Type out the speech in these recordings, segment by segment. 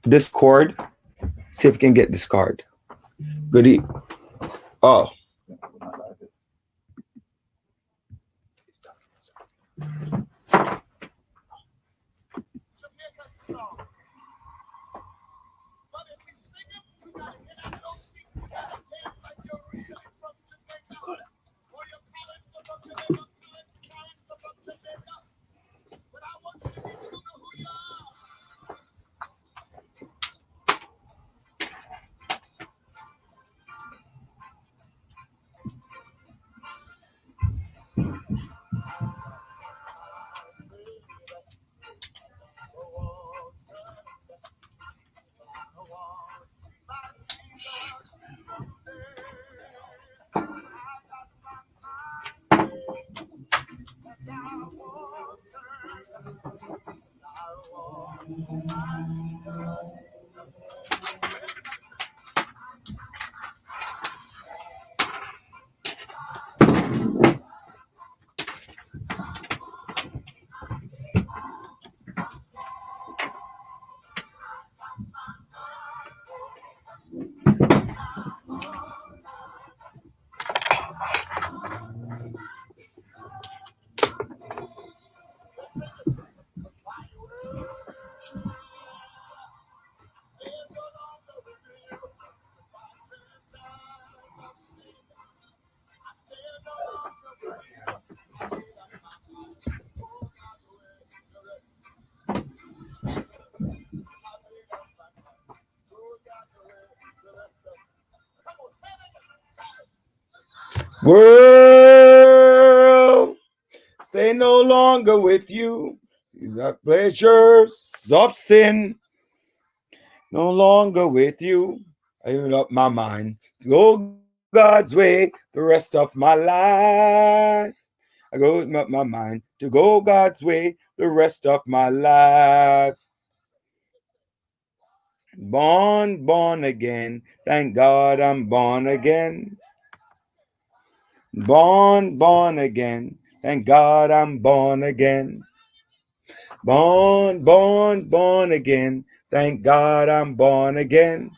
This cord. See if we can get this card. Goody. Oh. World, stay no longer with you. The pleasures of sin, no longer with you. I open up my mind to go God's way the rest of my life. I go up my mind to go God's way the rest of my life. Born again. Thank God I'm born again. Born again. Thank God I'm born again. Born again. Thank God I'm born again.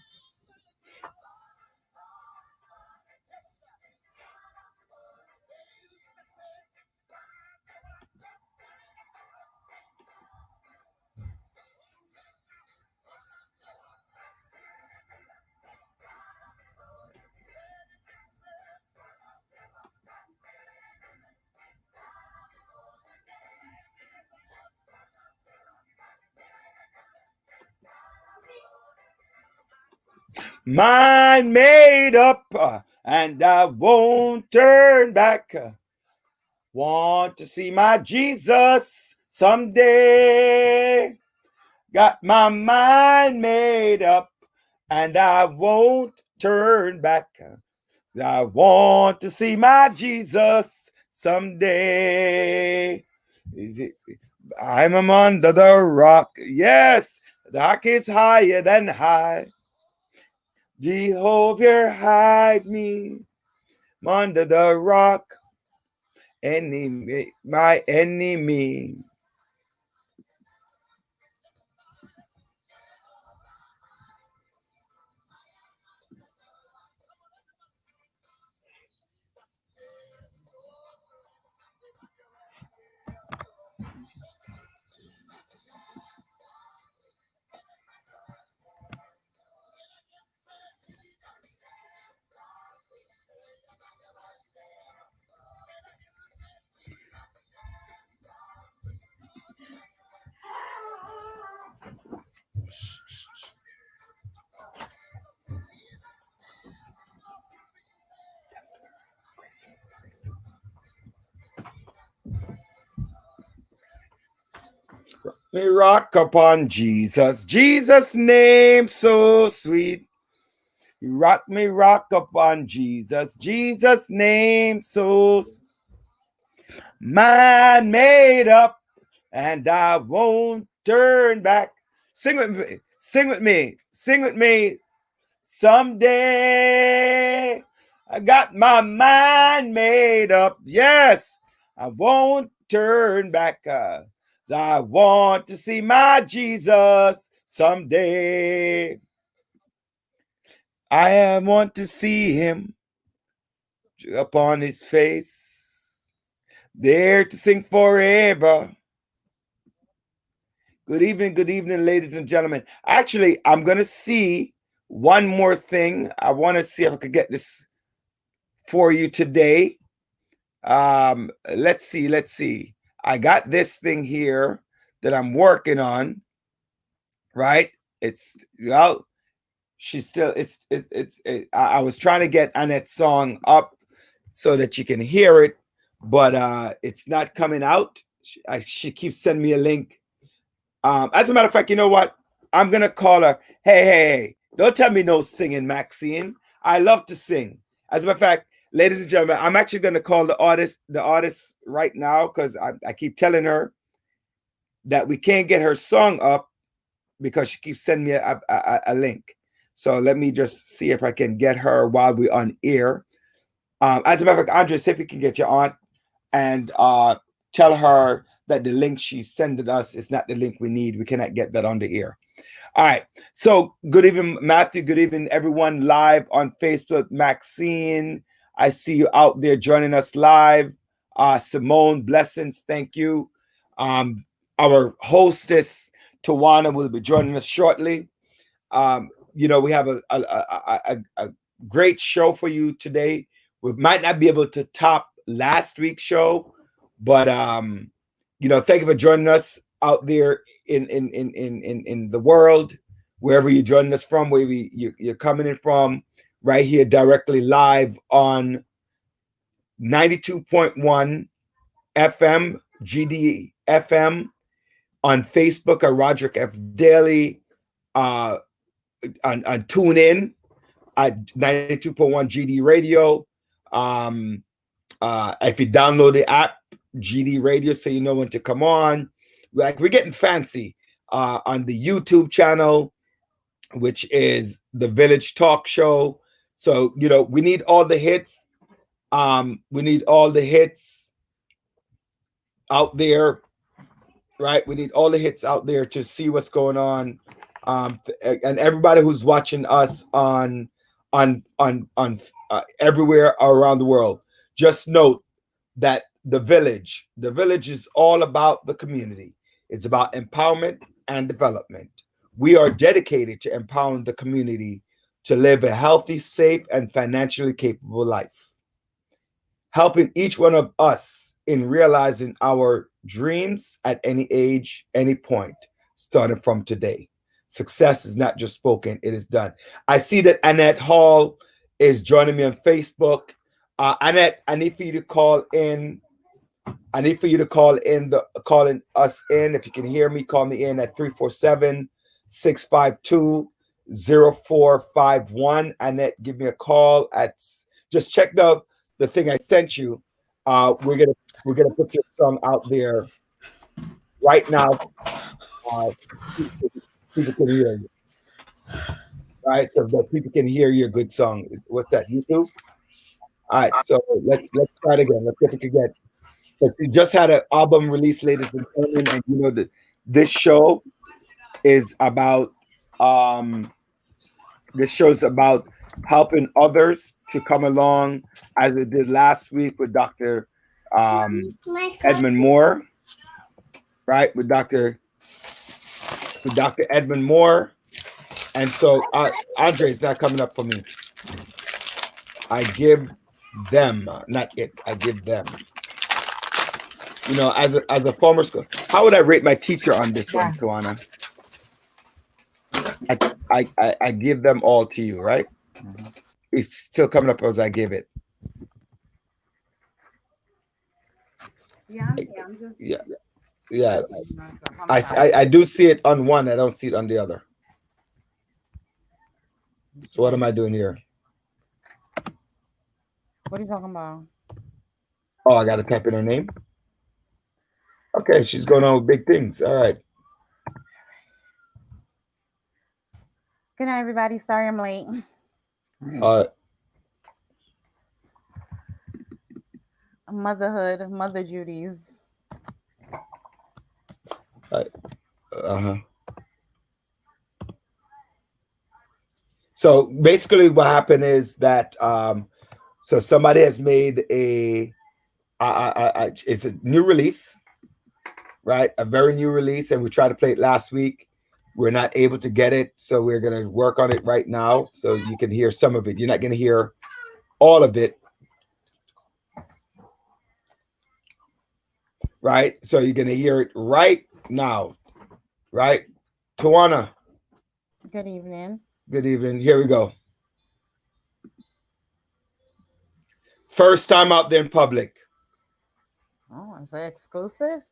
Mind made up, and I won't turn back. Want to see my Jesus someday. Got my mind made up, and I won't turn back. I want to see my Jesus someday. I'm under the rock. Yes, the rock is higher than high. Jehovah, hide me under the rock. Enemy, my enemy. Me rock upon Jesus, Jesus' name so sweet. Me rock upon Jesus, Jesus' name so sweet. Mind made up, and I won't turn back. Sing with me, sing with me, sing with me. Someday I got my mind made up. Yes, I won't turn back. I want to see my Jesus someday. I want to see him upon his face, there to sing forever. Good evening, ladies and gentlemen. Actually, I'm going to see one more thing. I want to see if I could get this for you today. Let's see. I got this thing here that I'm working on, right? It's, well, she's still, I was trying to get Annette's song up so that you can hear it, but it's not coming out. She keeps sending me a link. As a matter of fact, you know what? I'm gonna call her. Hey, don't tell me no singing, Maxine. I love to sing. As a matter of fact, ladies and gentlemen, I'm actually gonna call the artist right now, because I keep telling her that we can't get her song up because she keeps sending me a link. So let me just see if I can get her while we're on air. As a matter of fact, Andre, see if we can get you on and tell her that the link she's sending us is not the link we need. We cannot get that on the air. All right. So good evening, Matthew. Good evening, everyone live on Facebook. Maxine, I see you out there joining us live. Simone, blessings. Thank you. Our hostess, Tawana, will be joining us shortly. We have a great show for you today. We might not be able to top last week's show, but thank you for joining us out there in the world, wherever you're joining us from, where you're coming in from, right here directly live on 92.1 FM, GD FM, on Facebook at Roderick F. Daily, on TuneIn at 92.1 GD Radio. If you download the app, GD Radio, so you know when to come on. Like, we're getting fancy on the YouTube channel, which is the Village Talk Show. So, we need all the hits. We need all the hits out there, right? We need all the hits out there to see what's going on. And everybody who's watching us on everywhere around the world, just note that the village is all about the community. It's about empowerment and development. We are dedicated to empowering the community to live a healthy, safe, and financially capable life, helping each one of us in realizing our dreams at any age, any point, starting from today. Success is not just spoken, it is done. I see that Annette Hall is joining me on Facebook. Annette, I need for you to call in. I need for you to calling us in. If you can hear me, call me in at 347-652-0451. Annette, give me a call just check the thing I sent you. We're gonna put your song out there right now. People can hear you. All right, so that people can hear your good song. What's that, YouTube? All right, so let's try it again. Let's see if we can get. But we just had an album release, ladies and gentlemen, and that this show is about helping others to come along, as it did last week with Dr. Edmund Moore, right? With Dr. Edmund Moore. And so Andre's not coming up for me. I give them, not it. I give them. As a former school, how would I rate my teacher on this one, Tawana? I give them all to you, right? Mm-hmm. It's still coming up as I give it. Yeah, I'm just. Yeah. Yes. I do see it on one. I don't see it on the other. So what am I doing here? What are you talking about? Oh, I got to type in her name. Okay, she's going on with big things. All right. Good night, everybody. Sorry I'm late. Motherhood, mother duties. So basically, what happened is that so somebody has made it's a new release, right? A very new release, and we tried to play it last week. We're not able to get it, so we're gonna work on it right now, so you can hear some of it. You're not gonna hear all of it, right? So you're gonna hear it right now, right? Tawana, Good evening. good evening. Here we go. First time out there in public. Oh, is it exclusive?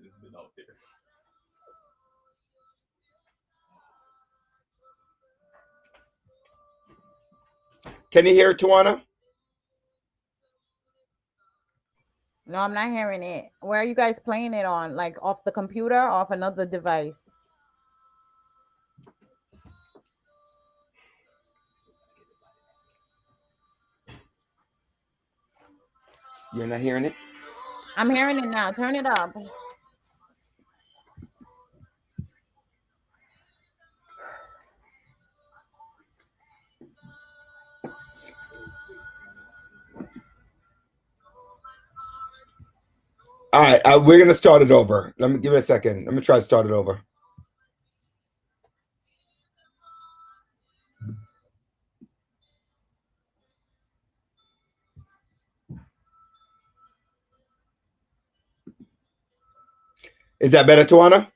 It's been out there. Can you hear it, Tawana? No, I'm not hearing it. Where are you guys playing it on? Like off the computer, off another device? You're not hearing it? I'm hearing it now. Turn it up. All right, we're gonna start it over. Let me give me a second. Let me try to start it over. Is that better, Tawana?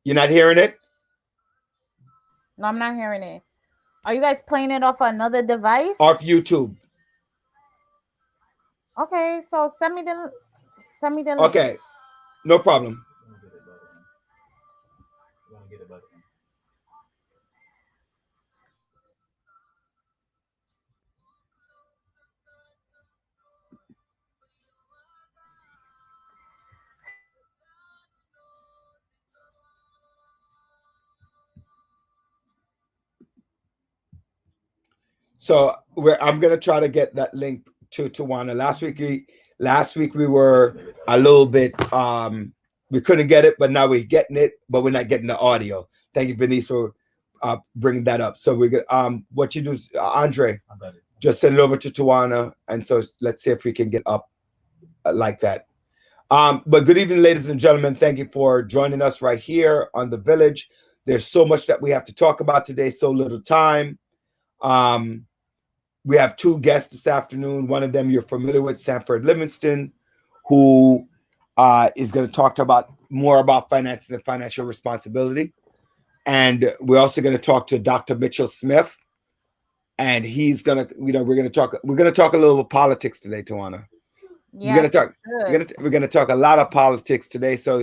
You're not hearing it? No, I'm not hearing it. Are you guys playing it off another device? Off YouTube. Okay, so send me the link. Okay, no problem. So I'm gonna try to get that link to Tawana. Last week we were a little bit we couldn't get it, but now we're getting it, but we're not getting the audio. Thank you, Venice, for bringing that up. So we're gonna what you do, Andre, just send it over to Tawana, and so let's see if we can get up like that. But good evening, ladies and gentlemen. Thank you for joining us right here on The Village. There's so much that we have to talk about today, so little time. We have two guests this afternoon. One of them you're familiar with, Sanford Livingston, who is going to talk about more about finances and financial responsibility. And we're also going to talk to Dr. Mitchell Smith, and he's going to, we're going to talk a little bit politics today, Tawana. Yes, we're going to talk a lot of politics today. So,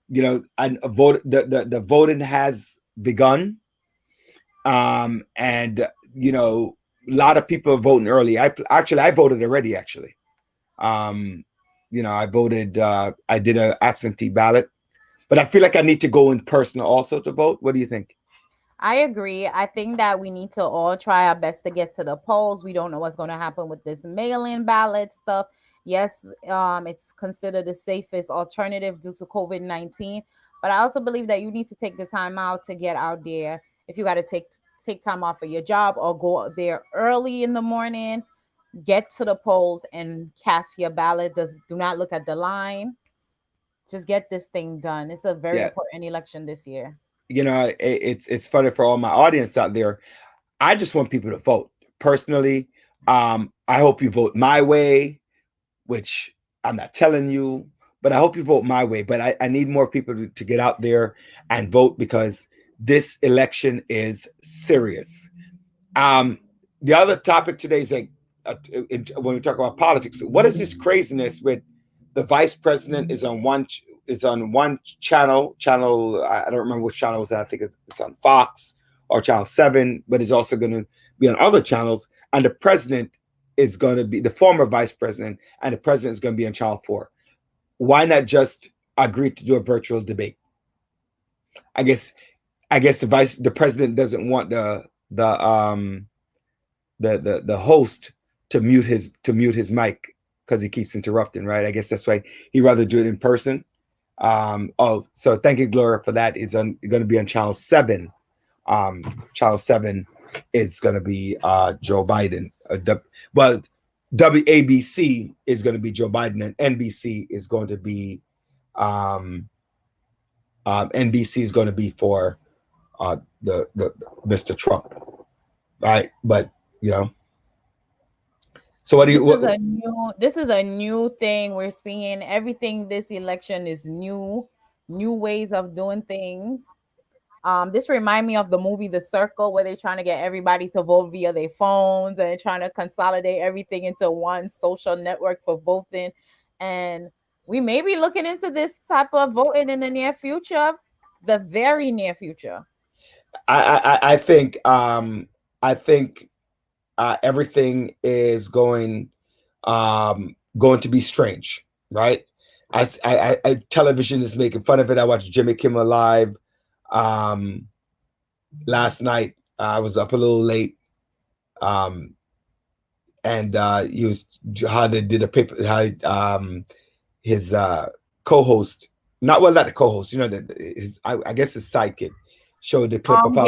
and the voting has begun, and a lot of people are voting early. I voted already. I voted. I did an absentee ballot, but I feel like I need to go in person also to vote. What do you think? I agree. I think that we need to all try our best to get to the polls. We don't know what's going to happen with this mail-in ballot stuff. Yes, it's considered the safest alternative due to COVID-19. But I also believe that you need to take the time out to get out there. If you got to take time off of your job or go there early in the morning, get to the polls and cast your ballot. Do not look at the line. Just get this thing done. It's a very important election this year. It's funny for all my audience out there. I just want people to vote. Personally, I hope you vote my way, which I'm not telling you, but I hope you vote my way. But I need more people to get out there and vote, because this election is serious. The other topic today is when we talk about politics, what is this craziness with the vice president is on one channel. I don't remember which channel is that. I think it's on Fox or Channel 7, but it's also going to be on other channels. And the president is going to be the former vice president, and the president is going to be on Channel 4. Why not just agree to do a virtual debate? I guess the president doesn't want the the host to mute his mic because he keeps interrupting. Right. I guess that's why he'd rather do it in person. So thank you, Gloria, for that. It's going to be on channel 7. Channel 7 is going to be Joe Biden. WABC is going to be Joe Biden, and NBC is going to be NBC is going to be for the Mr. Trump, right? But so what do you? This is a new thing we're seeing. Everything this election is new ways of doing things. This remind me of the movie The Circle, where they're trying to get everybody to vote via their phones and trying to consolidate everything into one social network for voting. And we may be looking into this type of voting in the near future, the very near future. I think everything is going to be strange, right? I television is making fun of it. I watched Jimmy Kimmel Live last night. I was up a little late, and he was how they did a paper. His co-host, not the co-host, I guess his sidekick showed the clip of how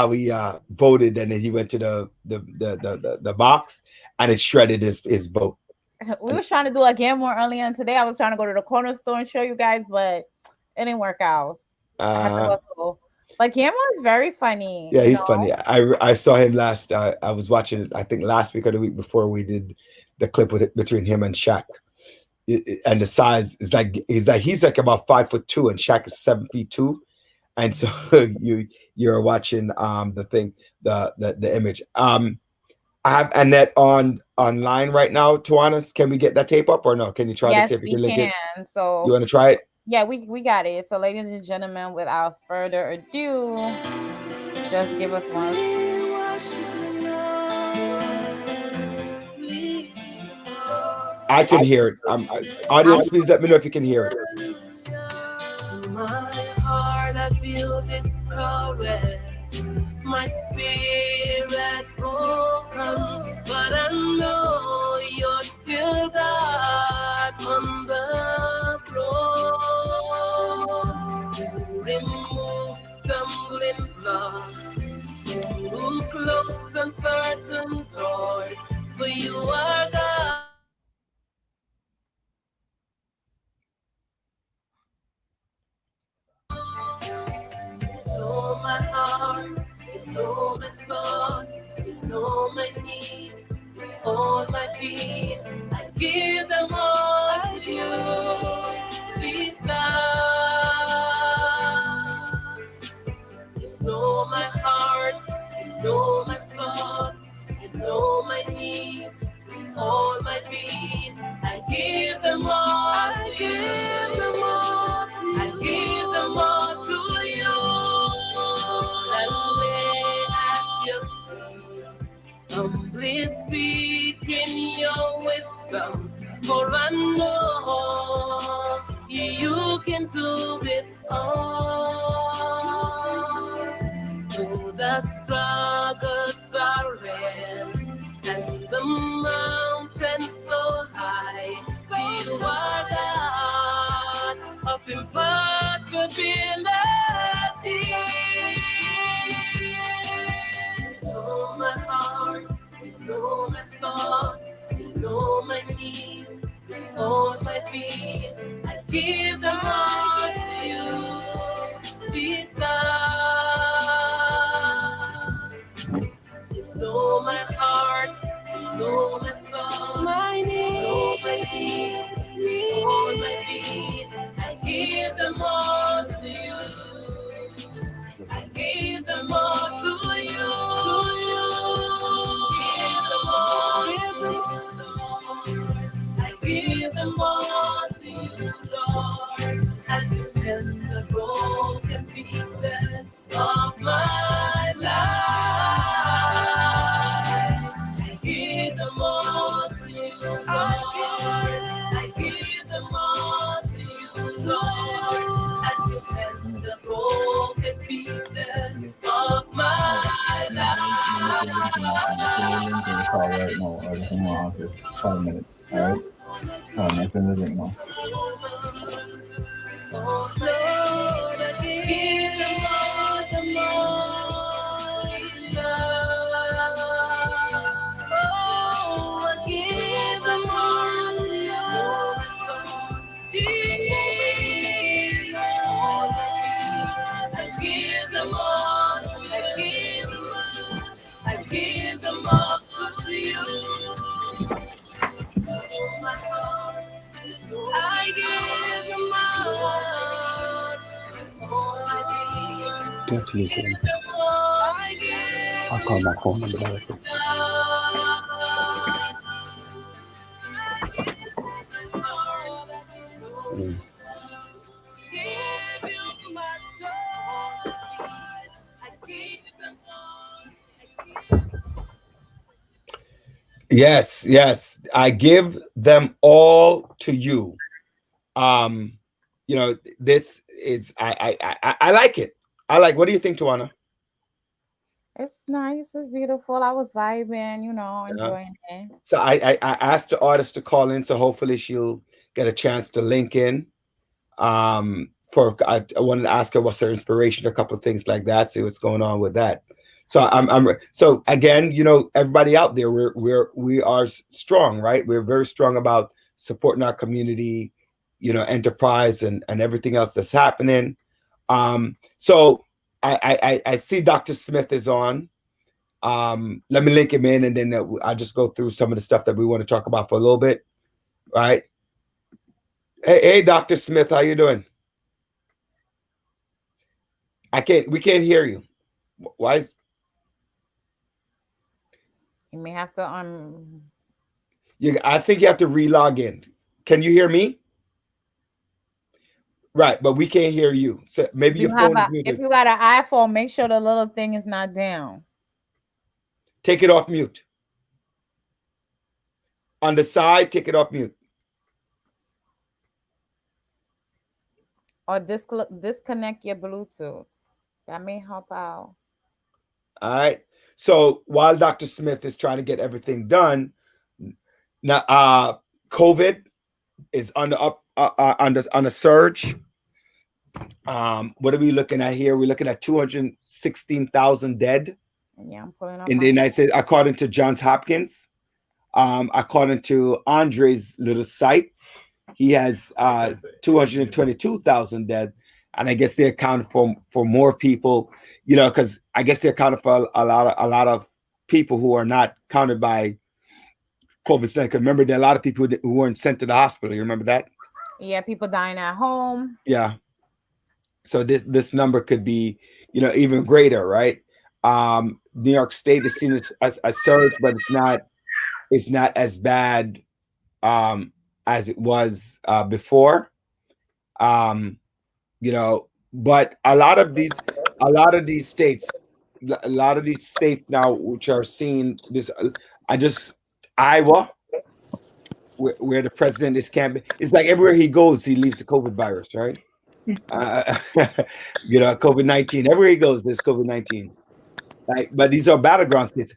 he voted, and then he went to the box and it shredded his vote. We was trying to do a Gamble earlier on today. I was trying to go to the corner store and show you guys, but it didn't work out. But Gamble is very funny. Yeah, he's funny. I saw him last. I was watching it, I think last week or the week before we did the clip between him and Shaq. And the size is he's like about 5'2" and Shaq is 7'2", and so you're watching the thing, the image. I have Annette online right now. Tawana, can we get that tape up or no? Can you try to see if we can link it? So you want to try it? Yeah, we got it. So ladies and gentlemen, without further ado, just give us one. I can hear it. Audience, please let me know if you can hear it. My heart, I feel discouraged. My spirit broken, but I know you're still God on the throne. Remove stumbling blocks, move close uncertain doors, for you are God. Know my heart, you know my thoughts, you know my needs, all my being. I give them all to you, Jesus. You know my heart, you know my thoughts, you know my needs, all my being. I give them all to you. I give them all to you. Humbly seeking your wisdom, for I know you can do it all. Though the struggles are real and the mountains so high, you are God of impossibility. You know my heart, you know my thoughts, you know my needs, all my being. I give them all to you, Jesus. You know my heart, you know my thoughts, my needs, all my needs, all my being. I give them all to you. I give them all to you. Give them all to you, Lord. I right now. I just want to ask you 5 minutes. All right. I'm sending the link now. Oh Lord, I give them all the morning love. Oh, I give them all to you, Jesus. I give them all, I give them all, I give them all to you. Oh, my heart. I give them all I Talk to you soon. give them all I give I'll call my phone number directly. Mm. Give you my joy. I give them all. I give Yes, yes. I give them all to you. You know, this is I like it. I like. What do you think, Tawana? It's nice. It's beautiful. I was vibing, Yeah. enjoying it. So I asked the artist to call in, so hopefully she'll get a chance to link in. For I wanted to ask her what's her inspiration, a couple of things like that, see what's going on with that. So I'm so again, everybody out there, we are strong, right? We're very strong about supporting our community, enterprise and everything else that's happening. So I see Dr. Smith is on. Let me link him in, and then I'll just go through some of the stuff that we want to talk about for a little bit, right? Hey, Dr. Smith, how you doing? We can't hear you. Why is You may have to I think you have to re-log in. Can you hear me? Right, but we can't hear you. So maybe your phone is muted. if you got an iPhone, make sure the little thing is not down. Take it off mute. On the side, take it off mute. Or disconnect your Bluetooth. That may help out. All right. So while Dr. Smith is trying to get everything done, now COVID is on a surge. What are we looking at here? We're looking at 216,000 dead. Yeah, I'm pulling up in the United States, according to Johns Hopkins. According to Andre's little site, he has 222,000 dead, and I guess they account for more people, because I guess they accounted for a lot of people who are not counted by COVID. Because remember, there are a lot of people who weren't sent to the hospital. You remember that? Yeah, people dying at home. Yeah. So this number could be, even greater, right? New York State has seen a surge, but it's not as bad as it was before. But a lot of these states now, which are seeing this, Iowa, where the president is camping, it's like everywhere he goes, he leaves the COVID virus, right? COVID-19. Everywhere he goes, there's COVID-19. Right? But these are battleground states.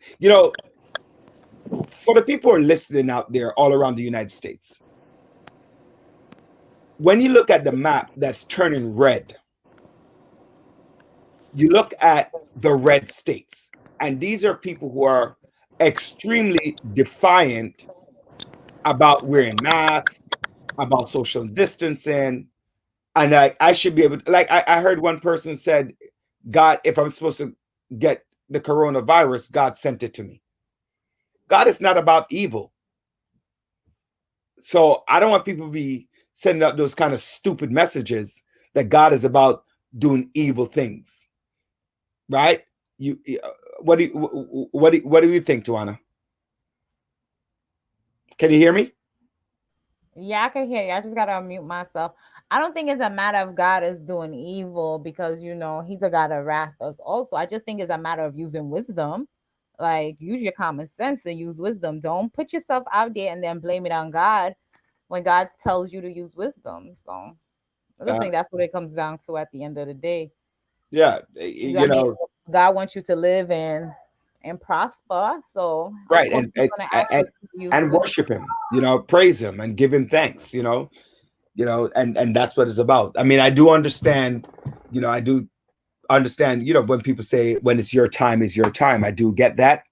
For the people who are listening out there all around the United States, when you look at the map that's turning red, you look at the red states, and these are people who are extremely defiant about wearing masks, about social distancing. And I should be able to, I heard one person said, God, if I'm supposed to get the coronavirus, God sent it to me. God is not about evil. So I don't want people to be sending out those kind of stupid messages that God is about doing evil things. Right? What do you think, Tawana? Can you hear me? Yeah, I can hear you. I just gotta unmute myself. I don't think it's a matter of God is doing evil because he's a God of wrath us also. I just think it's a matter of using wisdom. Like, use your common sense and use wisdom. Don't put yourself out there and then blame it on God when God tells you to use wisdom. So I just think that's what it comes down to at the end of the day. Yeah, God wants you to live and and prosper. So of Right, course, he's gonna ask you to use and wisdom. worship him, praise him and give him thanks, and that's what it's about. I mean, I do understand, I do understand, when people say when it's your time is your time. I do get that.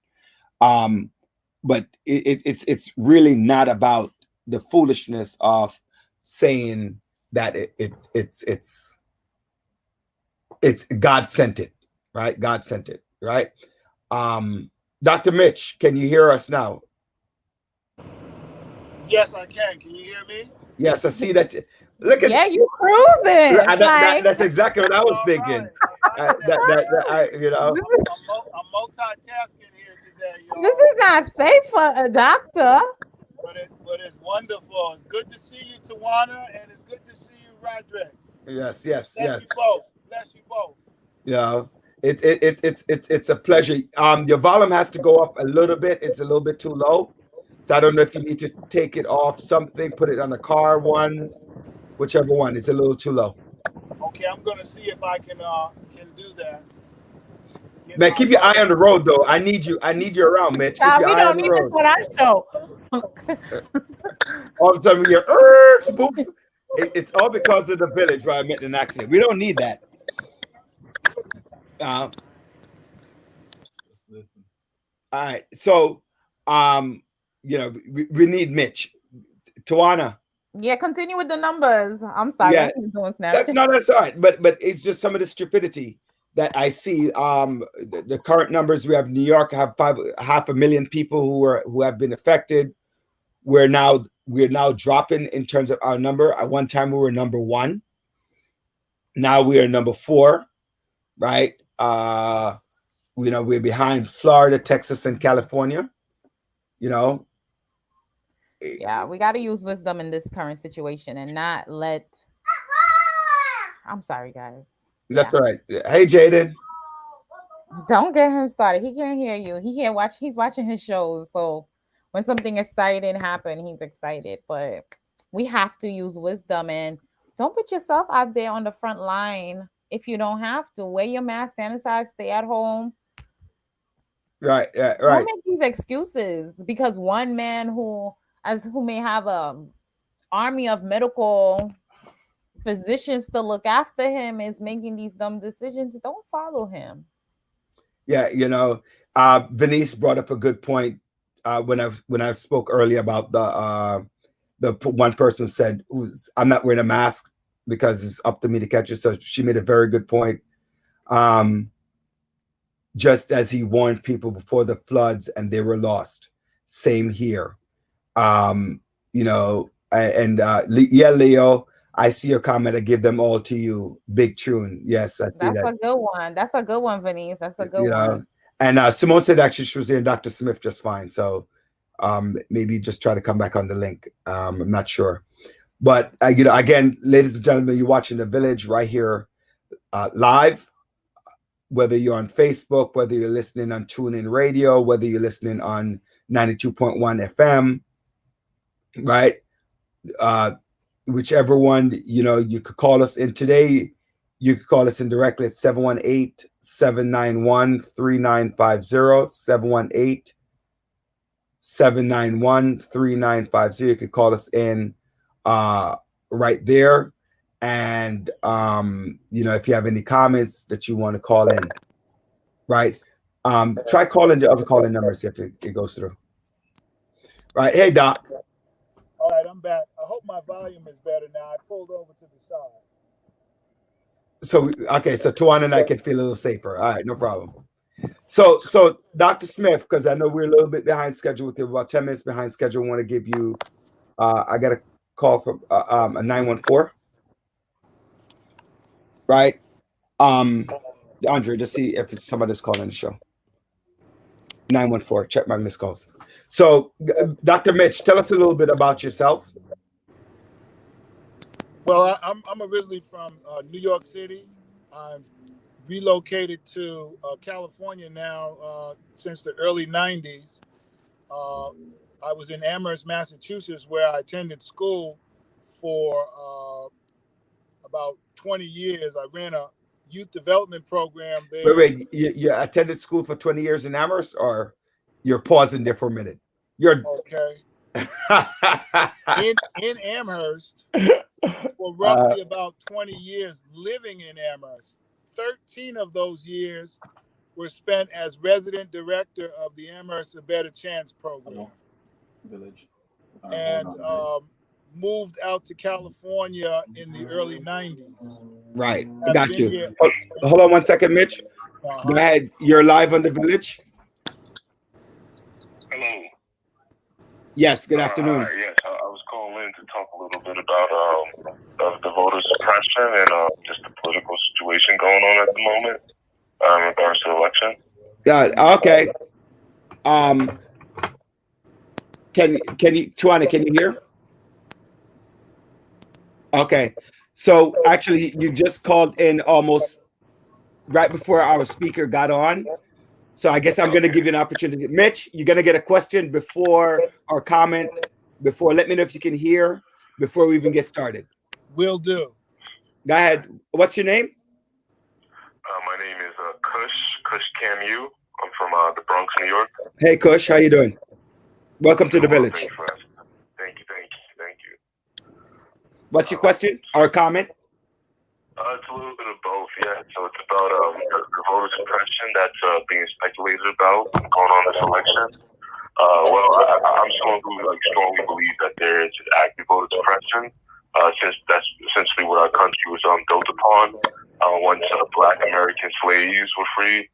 But it's really not about the foolishness of saying that it's God sent it, right? God sent it, right? Dr. Mitch, can you hear us now? Yes, I can. Can you hear me? Yes, I see that. Look at Yeah, you cruising. that's exactly what I was thinking. I'm multitasking here today, y'all. This is not safe for a doctor. But it's wonderful. It's good to see you, Tawana, and it's good to see you, Roderick. Yes. Bless you both. Bless you both. Yeah, it's a pleasure. Your volume has to go up a little bit. It's a little bit too low, so I don't know if you need to take it off something, put it on the car one, whichever one. It's a little too low. Okay, I'm gonna see if I can do that. Man, keep your eye on the road, though. I need you around, Mitch. Keep your We eye don't on the need this road. for our show. All of a sudden, we hear spoof. It's all because of the village where I met an accident. We don't need that. Listen. All right, so we need Mitch. Tawana. Yeah, continue with the numbers. I'm sorry. Yeah. Doing Snapchat. No, that's all right. But it's just some of the stupidity that I see. The current numbers we have: New York have 500,000 people who have been affected. We're now dropping in terms of our number. At one time we were number 1. Now we are number 4, right? We're behind Florida, Texas, and California. Yeah, we got to use wisdom in this current situation and not let. I'm sorry, guys. That's all right. Hey, Jaden. Don't get him started. He can't hear you. He's watching his shows. So when something exciting happens, he's excited. But we have to use wisdom and don't put yourself out there on the front line if you don't have to. Wear your mask, sanitize, stay at home. Right. Yeah. Don't Right. make these excuses because one man who may have a army of medical physicians to look after him is making these dumb decisions. Don't follow him. Yeah, Venice brought up a good point when I spoke earlier about the one person said, "I'm not wearing a mask because it's up to me to catch it." So she made a very good point. Just as he warned people before the floods and they were lost, same here. Leo, I see your comment. I give them all to you. Big tune. Yes, I see that. That's a good one. That's a good one, Venice. That's a good one. And Simone said actually she was hearing Dr. Smith just fine. So maybe just try to come back on the link. I'm not sure. But, again, ladies and gentlemen, you're watching The Village right here live, whether you're on Facebook, whether you're listening on TuneIn Radio, whether you're listening on 92.1 FM, right? Whichever one, you could call us in today. You could call us in directly at 718-791-3950, 718-791-3950. You could call us in right there. And, if you have any comments that you want to call in, right? Try calling the other calling numbers if it goes through. Right. Hey, Doc. All right, I'm back. I hope my volume is better now. I pulled over to the side. So Tawana and I can feel a little safer. All right, no problem. So Dr. Smith, because I know we're a little bit behind schedule with you, about 10 minutes behind schedule. I want to give you, I got a call from a 914. Right. Andre, just see if it's somebody's calling the show. 914. Check my missed calls. So, Dr. Mitch, tell us a little bit about yourself. Well, I'm originally from New York City. I'm relocated to California now since the early 90s. I was in Amherst, Massachusetts, where I attended school for about 20 years. I ran a youth development program there. Wait. You attended school for 20 years in Amherst, or you're pausing there for a minute? You're Okay. In Amherst for roughly about 20 years living in Amherst. 13 of those years were spent as resident director of the Amherst A Better Chance program. Village. And moved out to California in the early 90s. right. I I've got been you. here- Hold on one second, Mitch. Uh-huh. Go ahead. You're live on the Village. Hello. Yes. Good afternoon. Yes, I was calling to talk a little bit about the voter suppression and just the political situation going on at the moment in regards to the election. Yeah. Okay. Can you, Chuana? Can you hear? Okay. So actually, you just called in almost right before our speaker got on. So I guess I'm going to give you an opportunity. Mitch, you're going to get a question before or comment before. Let me know if you can hear before we even get started. Will do. Go ahead. What's your name? My name is Kush Camu. I'm from the Bronx, New York. Hey, Kush. How you doing? Welcome to the Village. Thank you. What's your question or comment? It's a little bit of both, yeah. So it's about the voter suppression that's being speculated about going on this election. I'm someone who strongly believes that there is active voter suppression, since that's essentially what our country was built upon. Once Black American slaves were free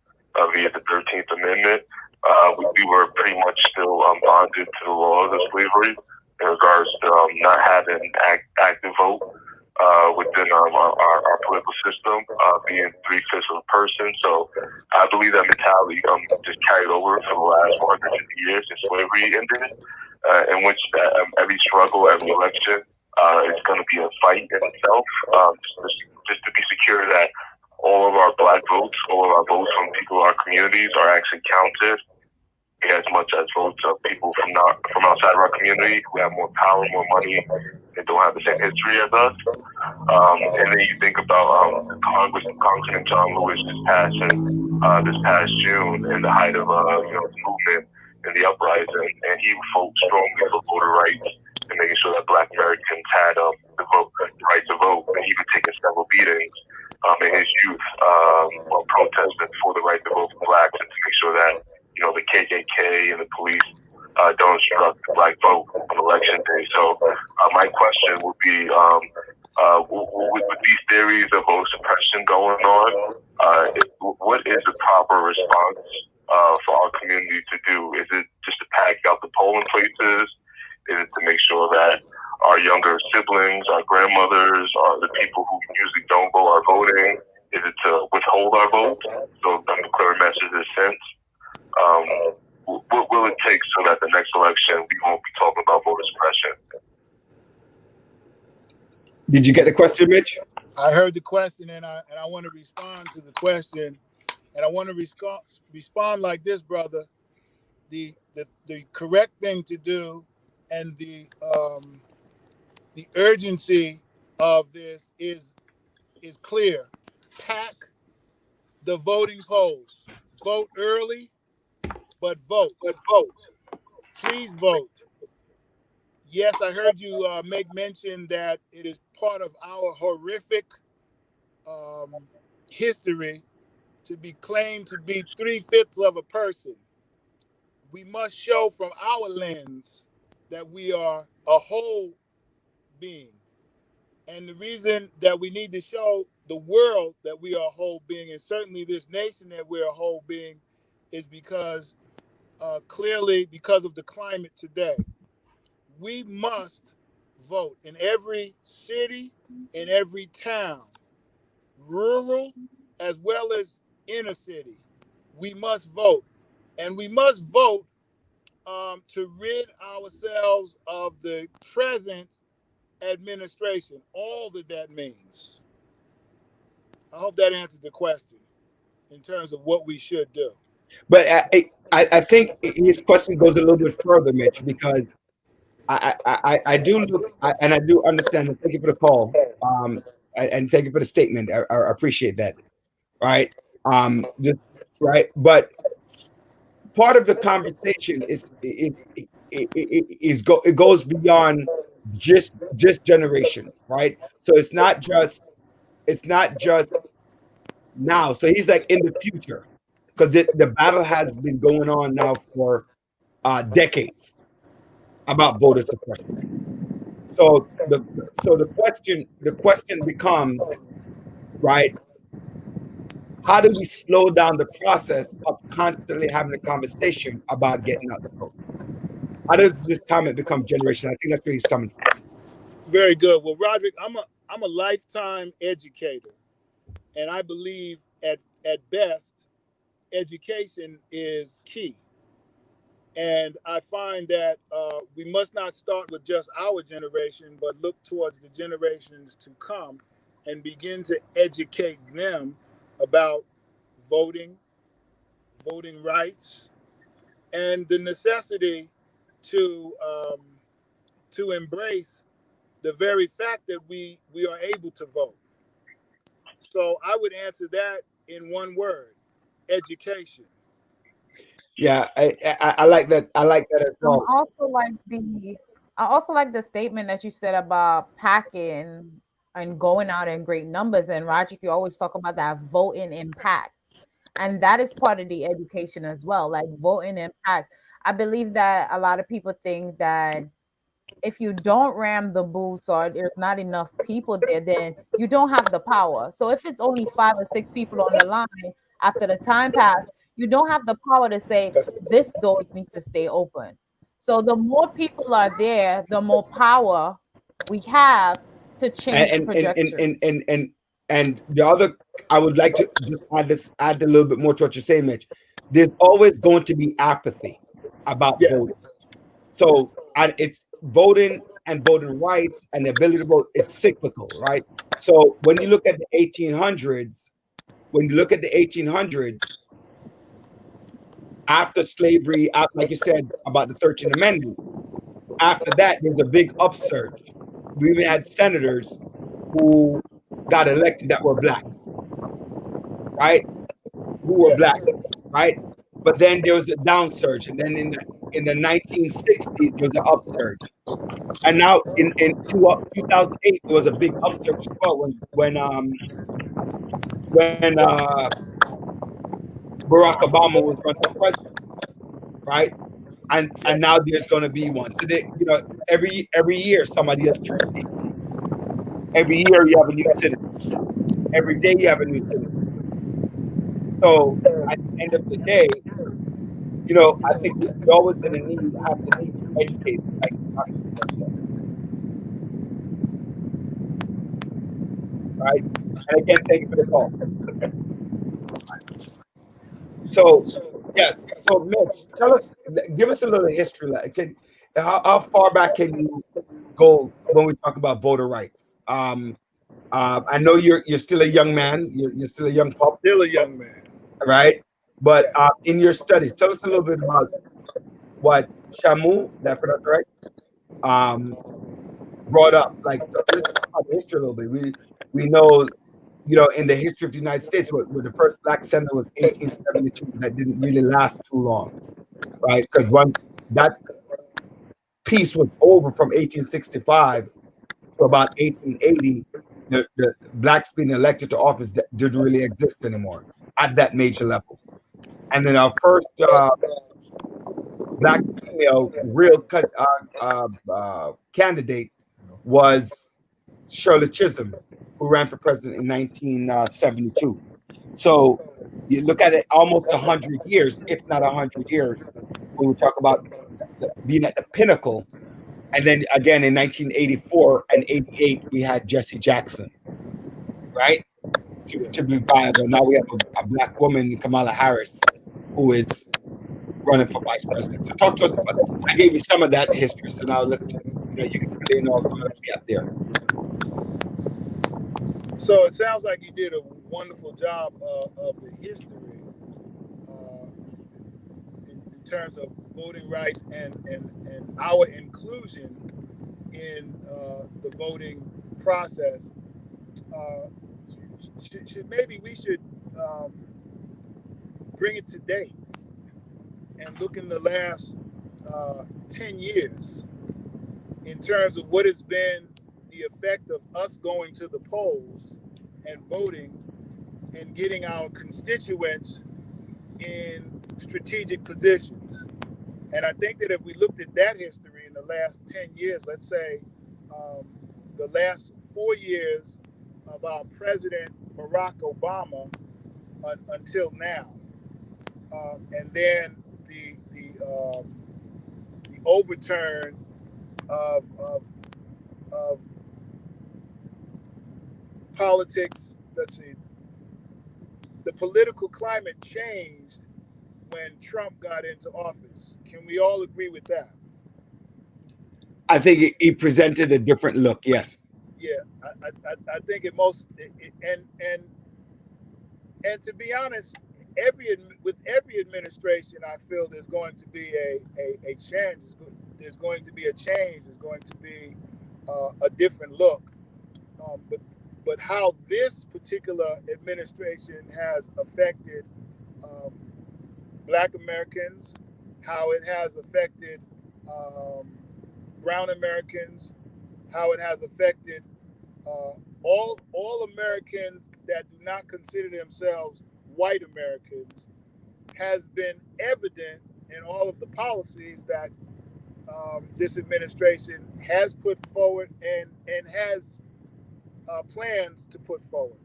via the 13th Amendment, we were pretty much still bonded to the laws of slavery in regards to not having active vote within our political system, being 3/5 of a person. So I believe that mentality just carried over for the last 150 years since slavery ended, in which every struggle, every election is going to be a fight in itself, just to be secure that all of our Black votes, all of our votes from people in our communities are actually counted as much as votes of people from outside of our community who have more power, more money, and don't have the same history as us. And then you think about Congressman John Lewis just passing this past June in the height of the movement and the uprising, and he fought strongly for voter rights and making sure that Black Americans had the right to vote, and even taking several beatings in his youth while protesting for the right to vote for Blacks, and to make sure that the KKK and the police don't obstruct the Black vote on election day. So my question would be, with these theories of voter suppression going on, what is the proper response for our community to do? Is it just to pack out the polling places? Is it to make sure that our younger siblings, our grandmothers, or the people who usually don't vote are voting? Is it to withhold our vote so the clear message is sent? What will it take so that the next election we won't be talking about voter suppression? Did you get the question, Mitch? I heard the question, and I want to respond to the question, and I want to respond like this, brother. The correct thing to do, and the urgency of this is clear. Pack the voting polls. Vote early, but vote. Please vote. Yes, I heard you make mention that it is part of our horrific history to be claimed to be 3/5 of a person. We must show from our lens that we are a whole being. And the reason that we need to show the world that we are a whole being, and certainly this nation that we're a whole being, is because clearly because of the climate today. We must vote in every city, in every town, rural as well as inner city. We must vote. And we must vote to rid ourselves of the present administration, all that means. I hope that answers the question in terms of what we should do. But I think his question goes a little bit further, Mitch, because I do look and I do understand. And thank you for the call, and thank you for the statement. I appreciate that. right? Just right, but part of the conversation it goes beyond just generation, right? So it's not just now. So he's like in the future, because the battle has been going on now for decades about voter suppression. So the question becomes, right, how do we slow down the process of constantly having a conversation about getting out the vote? How does this comment become generational? I think that's where he's coming from. Very good. Well, Roderick, I'm a lifetime educator, and I believe at best, education is key. And I find that we must not start with just our generation, but look towards the generations to come and begin to educate them about voting, voting rights, and the necessity to embrace the very fact that we are able to vote. So I would answer that in one word: education. Yeah, I like that. I like that as well. I also like the statement that you said about packing and going out in great numbers. And Roger, you always talk about that voting impact. And that is part of the education as well, like voting impact. I believe that a lot of people think that if you don't ram the boots or there's not enough people there, then you don't have the power. So if it's only 5 or 6 people on the line after the time pass, you don't have the power to say this doors need to stay open. So the more people are there, the more power we have to change the trajectory. And the other, I would like to just add a little bit more to what you're saying, Mitch. There's always going to be apathy about voting. So it's voting and voting rights and the ability to vote is cyclical, right? So when you look at the 1800s, after slavery, like you said about the 13th Amendment, after that, there's a big upsurge. We even had senators who got elected that were black, right? Right? But then there was a downsurge, and then in the 1960s there was an upsurge, and now in 2008 there was a big upsurge as well when Barack Obama was running for president, right? And now there's going to be one. So every year somebody else turns 18. Every year you have a new citizen. Every day you have a new citizen. So at the end of the day, I think we're always going to have the need to educate, like Dr. Smith said. Right? And again, thank you for the call. So, yes. So, Mitch, give us a little history. How far back can you go when we talk about voter rights? I know you're still a young man. You're still a young pup. Still a young man. Right? But in your studies, tell us a little bit about what Shamu, that pronounced right, brought up. Like, let's talk about history a little bit. We know, in the history of the United States, where the first black senator was 1872, that didn't really last too long, right? Because once that piece was over from 1865 to about 1880, the blacks being elected to office didn't really exist anymore at that major level. And then our first black female real candidate was Shirley Chisholm, who ran for president in 1972. So you look at it, almost 100 years, if not 100 years, when we talk about being at the pinnacle. And then again in 1984 and 88, we had Jesse Jackson, right? To be viable. Now we have a black woman, Kamala Harris, who is running for vice president. So talk to us about that. I gave you some of that history, so now let's you can put in all some of that there. So it sounds like you did a wonderful job of the history in terms of voting rights and our inclusion in the voting process. Maybe we should bring it to date and look in the last 10 years in terms of what has been the effect of us going to the polls and voting and getting our constituents in strategic positions. And I think that if we looked at that history in the last 10 years, let's say the last 4 years of our President Barack Obama until now, and then the overturn of politics. Let's see, the political climate changed when Trump got into office. Can we all agree with that? I think he presented a different look. Yes. Yeah, I think and to be honest, with every administration, I feel there's going to be a change. There's going to be a change. There's going to be a different look. But how this particular administration has affected Black Americans, how it has affected Brown Americans, how it has affected all Americans that do not consider themselves white Americans, has been evident in all of the policies that this administration has put forward and has plans to put forward.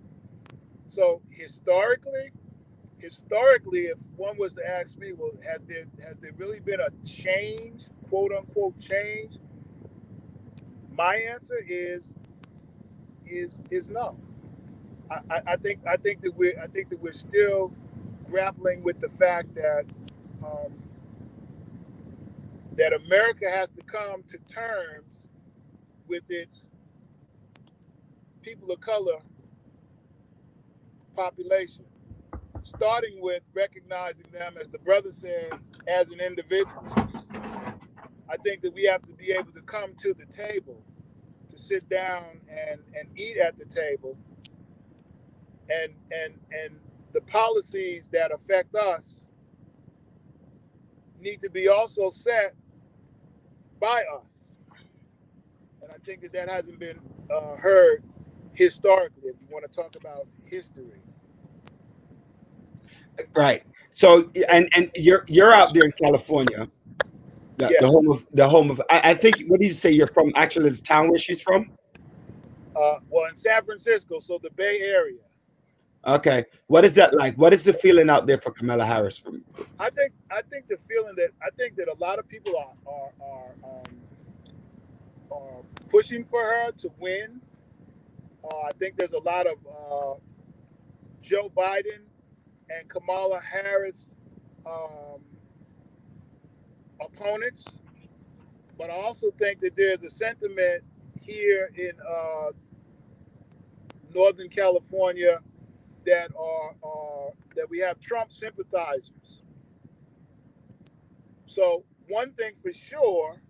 So historically, if one was to ask me, well, has there really been a change, quote unquote change? My answer is no. I think that we're still grappling with the fact that that America has to come to terms with its people of color population, starting with recognizing them, as the brother said, as an individual. I think that we have to be able to come to the table, to sit down and eat at the table, and the policies that affect us need to be also set by us. And I think that hasn't been heard historically, if you want to talk about history. Right. So, and you're out there in California, the home of. I think. What did you say? You're from actually the town where she's from? Well, in San Francisco, so the Bay Area. Okay. What is that like? What is the feeling out there for Kamala Harris? I think the feeling that a lot of people are pushing for her to win. I think there's a lot of Joe Biden and Kamala Harris opponents, but I also think that there's a sentiment here in Northern California that we have Trump sympathizers. So one thing for sure,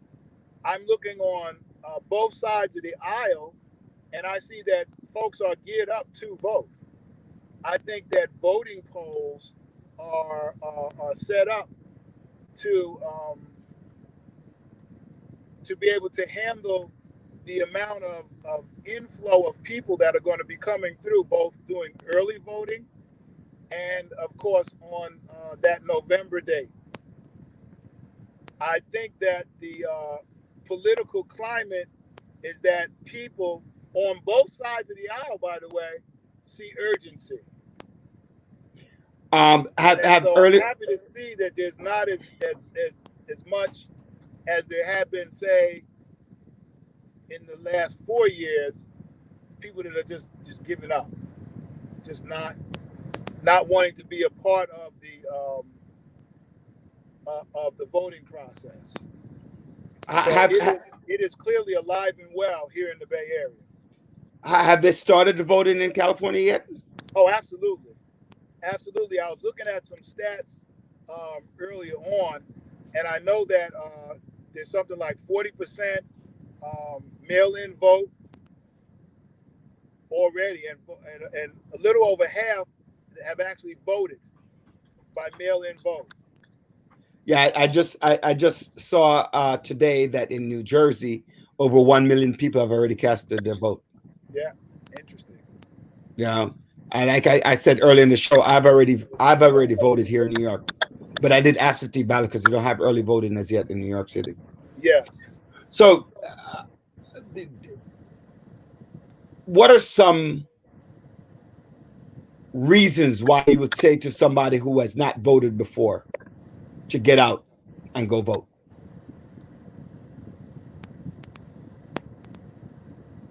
I'm looking on both sides of the aisle, and I see that folks are geared up to vote. I think that voting polls are set up to be able to handle the amount of inflow of people that are going to be coming through, both doing early voting and, of course, on that November date. I think that the political climate is that people on both sides of the aisle, by the way, see urgency. I'm happy to see that there's not as much as there have been, say, in the last 4 years, people that are just giving up, just not wanting to be a part of the voting process. It is clearly alive and well here in the Bay Area. Have they started the voting in California yet? Oh, absolutely. Absolutely. I was looking at some stats earlier on, and I know that there's something like 40% mail-in vote already, and a little over half have actually voted by mail-in vote. Yeah, I just saw today that in New Jersey, over 1 million people have already casted their vote. Yeah, interesting. Yeah, and like I said earlier in the show, I've already voted here in New York, but I did absentee ballot because we don't have early voting as yet in New York City. Yes. So, what are some reasons why you would say to somebody who has not voted before to get out and go vote?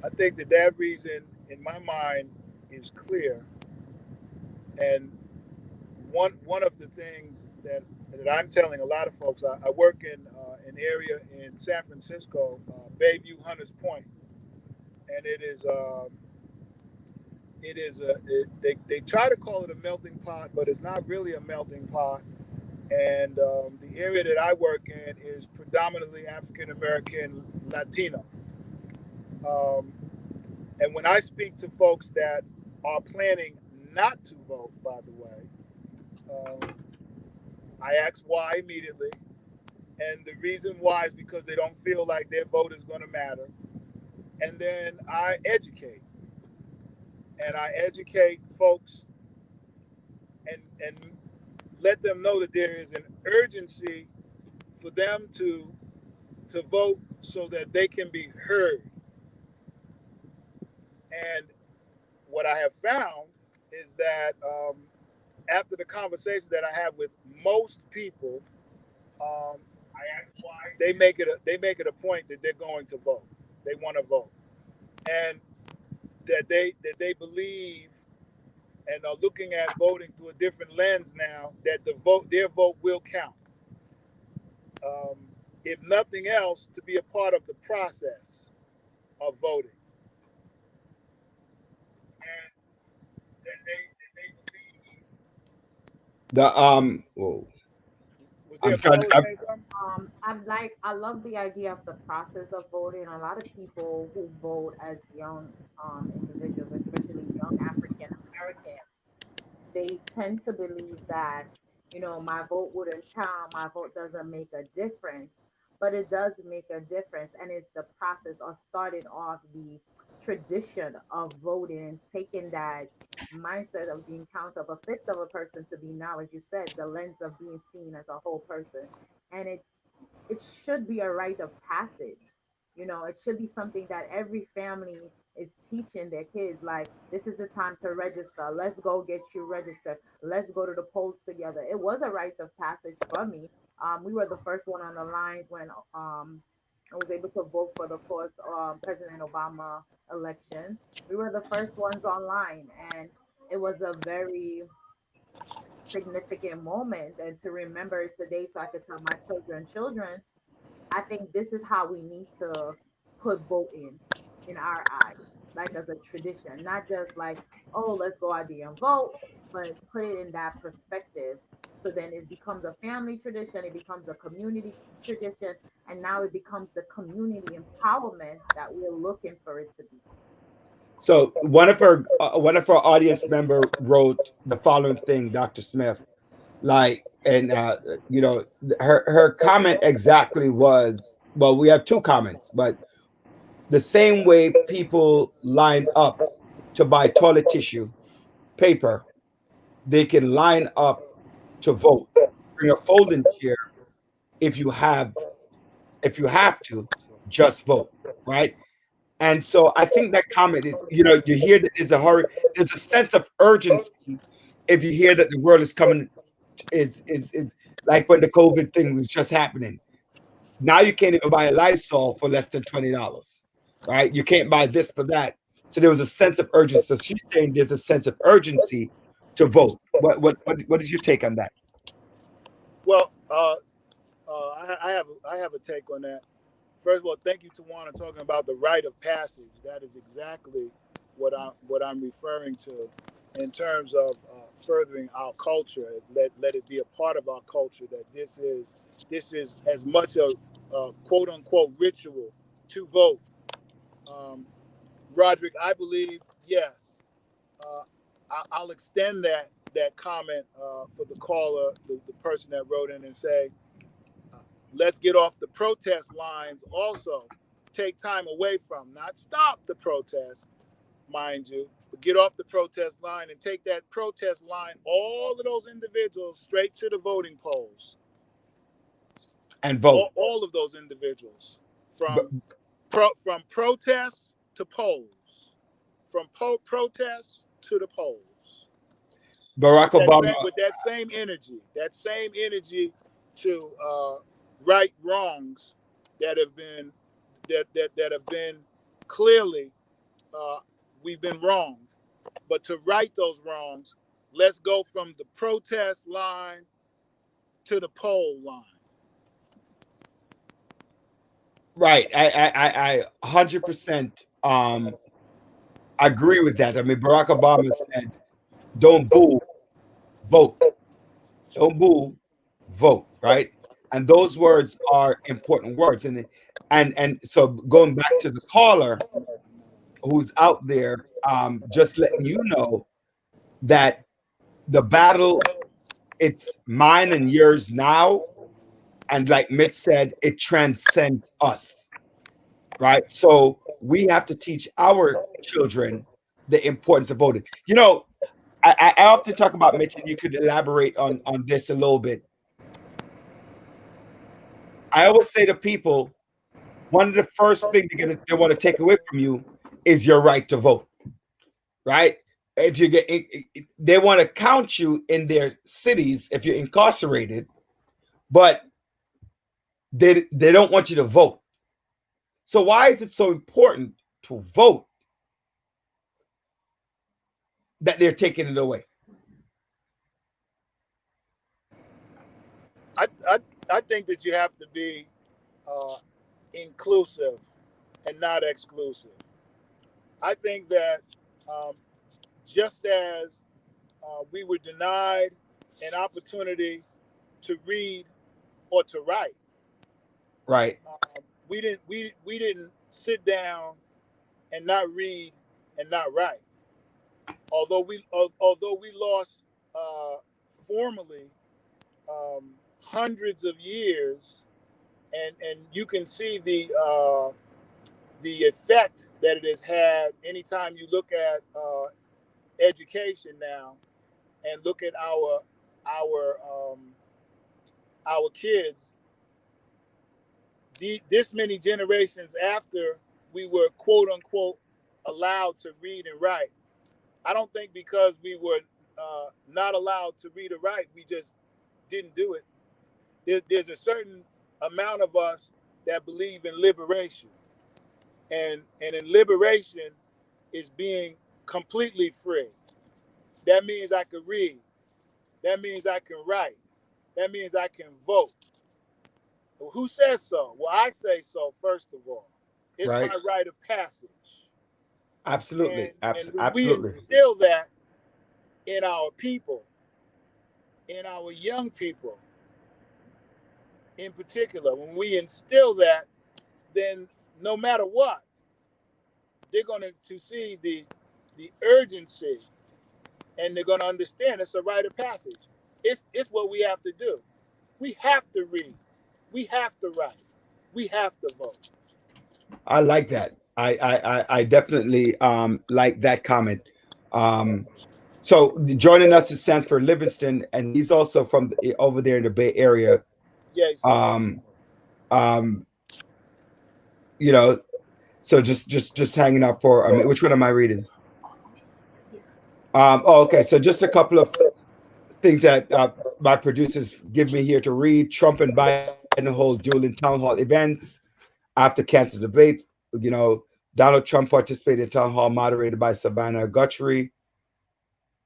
I think that reason, in my mind, is clear. And one of the things that I'm telling a lot of folks, I work in an area in San Francisco, Bayview Hunters Point, and they try to call it a melting pot, but it's not really a melting pot. And the area that I work in is predominantly African American, Latino. And when I speak to folks that are planning not to vote, by the way, I ask why immediately. And the reason why is because they don't feel like their vote is going to matter. And then I educate. And I educate folks and let them know that there is an urgency for them to vote so that they can be heard. And what I have found is that after the conversation that I have with most people, I ask why they make it a point that they're going to vote. They want to vote, and that they believe and are looking at voting through a different lens now. That their vote will count. If nothing else, to be a part of the process of voting. And that they believe. Whoa. Was there a fellow saying something? I love the idea of the process of voting. A lot of people who vote as young individuals, especially young African Americans, they tend to believe that, my vote wouldn't count, my vote doesn't make a difference, but it does make a difference. And it's the process of starting off the tradition of voting and taking that mindset of being count of a fifth of a person to be now, as you said, the lens of being seen as a whole person. And it should be a rite of passage. It should be something that every family is teaching their kids, like, this is the time to register, let's go get you registered, let's go to the polls together. It was a rite of passage for me. We were the first one on the lines when I was able to vote for the first President Obama election. We were the first ones online, and it was a very significant moment, and to remember it today so I could tell my children, I think this is how we need to put voting in our eyes, like as a tradition, not just like, oh, let's go out there and vote, but put it in that perspective. So then it becomes a family tradition, it becomes a community tradition, and now it becomes the community empowerment that we're looking for it to be. So one of our audience member wrote the following thing, Dr. Smith, like, and her comment exactly was, well, we have two comments, but the same way people line up to buy toilet tissue, paper, they can line up to vote. Bring a folding chair if you have to, just vote, right? And so I think that comment is, you hear that there's a hurry, there's a sense of urgency if you hear that the world is coming, is like when the COVID thing was just happening. Now you can't even buy a Lysol for less than $20, right? You can't buy this for that. So there was a sense of urgency. So she's saying there's a sense of urgency to vote. What is your take on that? Well, I have a take on that. First of all, thank you, Tawana, talking about the rite of passage. That is exactly what I'm referring to in terms of furthering our culture. Let it be a part of our culture that this is as much a quote unquote ritual to vote. Roderick, I believe, yes. I'll extend that that comment for the caller, the person that wrote in and say, let's get off the protest lines also. Take time away from, not stop the protest, mind you, but get off the protest line and take that protest line, all of those individuals, straight to the voting polls. And vote. All of those individuals, from protests to polls, from protests to the polls. Barack Obama. With that same energy to right wrongs that have been that have been clearly we've been wrong, but to right those wrongs, let's go from the protest line to the poll line. Right. I 100% agree with that. I mean, Barack Obama said, don't boo, vote. Don't boo, vote, right? And those words are important words. And so going back to the caller who's out there, just letting you know that the battle, it's mine and yours now. And like Mitch said, it transcends us, right? So we have to teach our children the importance of voting. You know, I often talk about, Mitch, and you could elaborate on this a little bit. I always say to people, one of the first things they want to take away from you is your right to vote, right? If you get, they want to count you in their cities if you're incarcerated, but they don't want you to vote. So why is it so important to vote that they're taking it away? I think that you have to be inclusive and not exclusive. I think that just as we were denied an opportunity to read or to write, right? We didn't sit down and not read and not write. Although we lost formally hundreds of years, and you can see the effect that it has had anytime you look at education now and look at our kids. This many generations after we were quote unquote allowed to read and write. I don't think because we were not allowed to read or write, we just didn't do it. There's a certain amount of us that believe in liberation. And in liberation is being completely free. That means I can read. That means I can write. That means I can vote. Well, who says so? Well, I say so, first of all. It's right. My rite of passage. Absolutely. And we instill that in our people, in our young people in particular. When we instill that, then no matter what, they're going to see the urgency, and they're going to understand it's a rite of passage. It's what we have to do. We have to read. We have to write. We have to vote. I like that. I definitely like that comment. So joining us is Sanford Livingston, and he's also from over there in the Bay Area. Yes. You know, so just hanging out for. Which one am I reading? Okay. So just a couple of things that my producers give me here to read. Trump and Biden hold dueling town hall events after cancer debate. You know, Donald Trump participated in town hall moderated by Savannah Guthrie,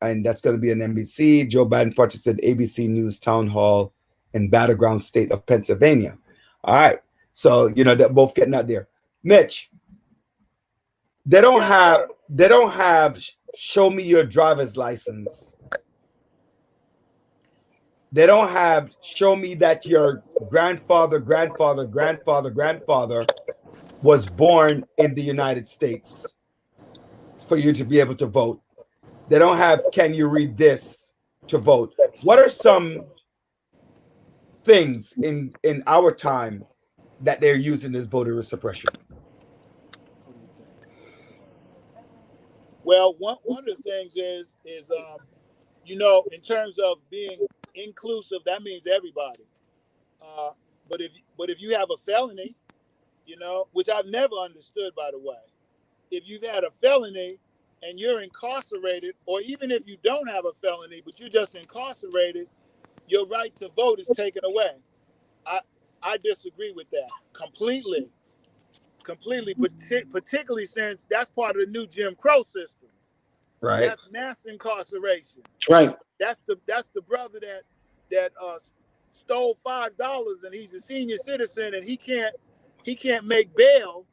and that's going to be on NBC. Joe Biden participated in ABC News town hall in battleground state of Pennsylvania. All right, so you know they're both getting out there. Mitch, they don't have show me your driver's license. They don't have show me that your grandfather was born in the United States for you to be able to vote. They don't have can you read this to vote. What are some things in our time that they're using as voter suppression? Well, one of the things is you know, in terms of being inclusive, that means everybody. But if you have a felony, you know, which I've never understood, by the way, if you've had a felony and you're incarcerated, or even if you don't have a felony but you're just incarcerated, your right to vote is taken away. I disagree with that completely, particularly since that's part of the new Jim Crow system. Right. That's mass incarceration. Right. That's the brother that stole $5 and he's a senior citizen and he can't make bail,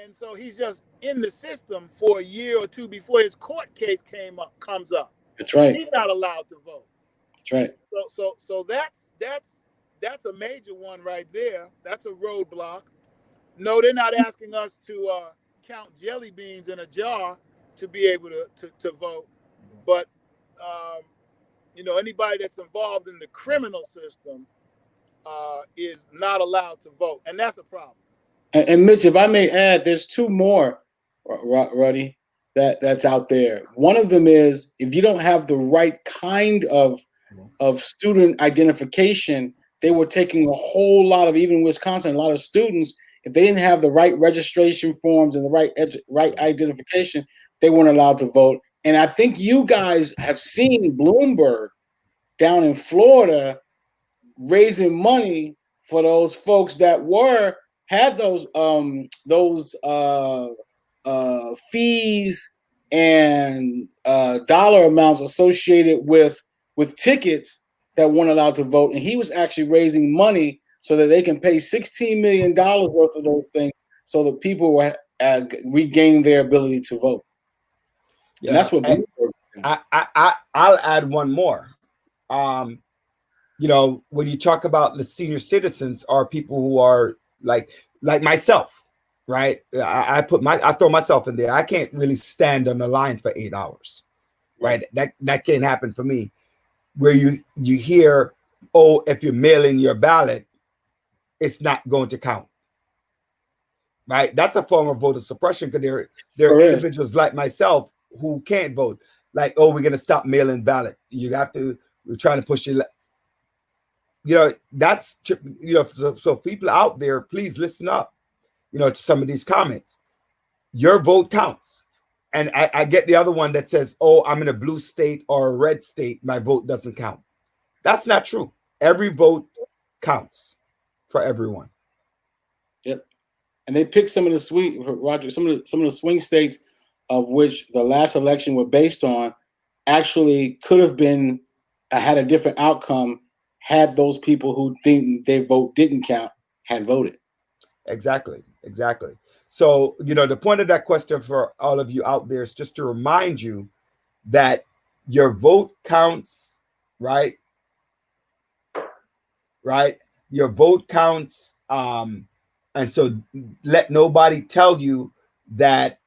and so he's just in the system for a year or two before his court case comes up. That's right. He's not allowed to vote. That's right. So that's a major one right there. That's a roadblock. No, they're not asking us to count jelly beans in a jar to be able to vote, but you know, anybody that's involved in the criminal system is not allowed to vote, and that's a problem. And Mitch, if I may add, there's two more, Ruddy, that's out there. One of them is if you don't have the right kind of student identification, they were taking a whole lot of, even in Wisconsin, a lot of students, if they didn't have the right registration forms and the right identification, they weren't allowed to vote. And I think you guys have seen Bloomberg down in Florida raising money for those folks that had those fees and dollar amounts associated with tickets that weren't allowed to vote. And he was actually raising money so that they can pay $16 million worth of those things so that people will regain their ability to vote. Yeah, and that's what I'll add one more. You know, when you talk about the senior citizens, are people who are like myself, right? I throw myself in there. I can't really stand on the line for 8 hours, right? That can't happen for me. Where you hear, oh, if you're mailing your ballot, it's not going to count, right? That's a form of voter suppression, because there are individuals like myself who can't vote. Like, oh, we're going to stop mailing ballot. We're trying to push you. You know, that's, you know, so people out there, please listen up, you know, to some of these comments. Your vote counts. And I get the other one that says, oh, I'm in a blue state or a red state, my vote doesn't count. That's not true. Every vote counts for everyone. Yep. And they picked some of the some of the swing states of which the last election were based on actually could have been had a different outcome had those people who think their vote didn't count had voted. Exactly. So, you know, the point of that question for all of you out there is just to remind you that your vote counts, right? Right? Your vote counts. And so let nobody tell you that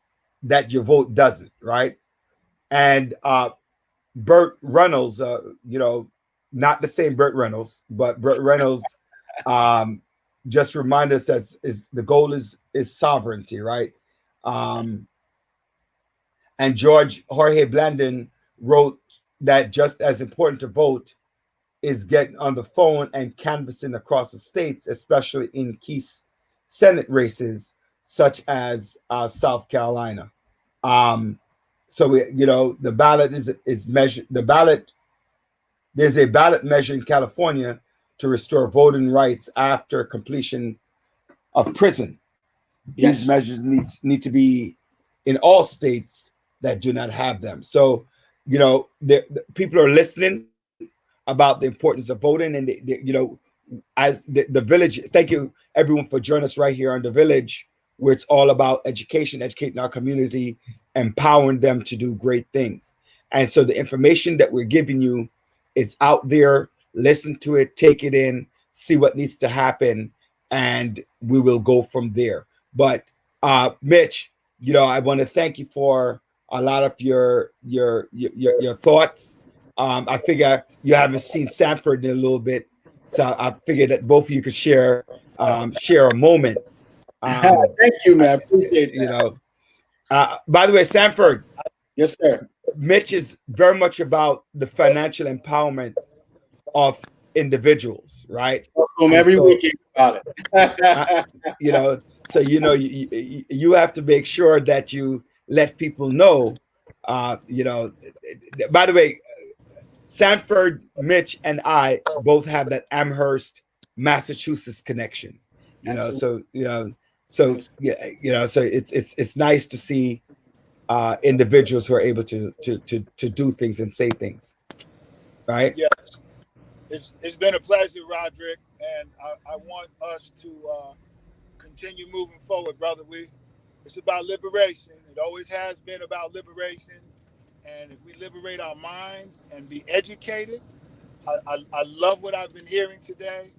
your vote doesn't, right? And Burt Reynolds, you know, not the same Burt Reynolds, but Burt Reynolds just remind us that the goal is sovereignty, right? And Jorge Blandon wrote that just as important to vote is getting on the phone and canvassing across the states, especially in key Senate races such as South Carolina. So you know, the ballot is measured. There's a ballot measure in California to restore voting rights after completion of prison. Yes. These measures need to be in all states that do not have them. So, you know, the people are listening about the importance of voting, and you know, as the Village. Thank you everyone for joining us right here on the Village, where it's all about educating our community, empowering them to do great things. And so the information that we're giving you is out there. Listen to it, take it in, see what needs to happen, and we will go from there. But Mitch, you know, I want to thank you for a lot of your thoughts I figure you haven't seen Sanford in a little bit, so I figured that both of you could share a moment. Thank you, man. I appreciate that. You know, by the way, Sanford. Yes, sir. Mitch is very much about the financial empowerment of individuals, right? Every weekend about it. You know, so you have to make sure that you let people know. You know, by the way, Sanford, Mitch, and I both have that Amherst, Massachusetts connection. You know, so so it's nice to see individuals who are able to do things and say things, right? Yeah, it's been a pleasure, Roderick, and I want us to continue moving forward, brother. It's about liberation. It always has been about liberation, and if we liberate our minds and be educated, I love what I've been hearing today,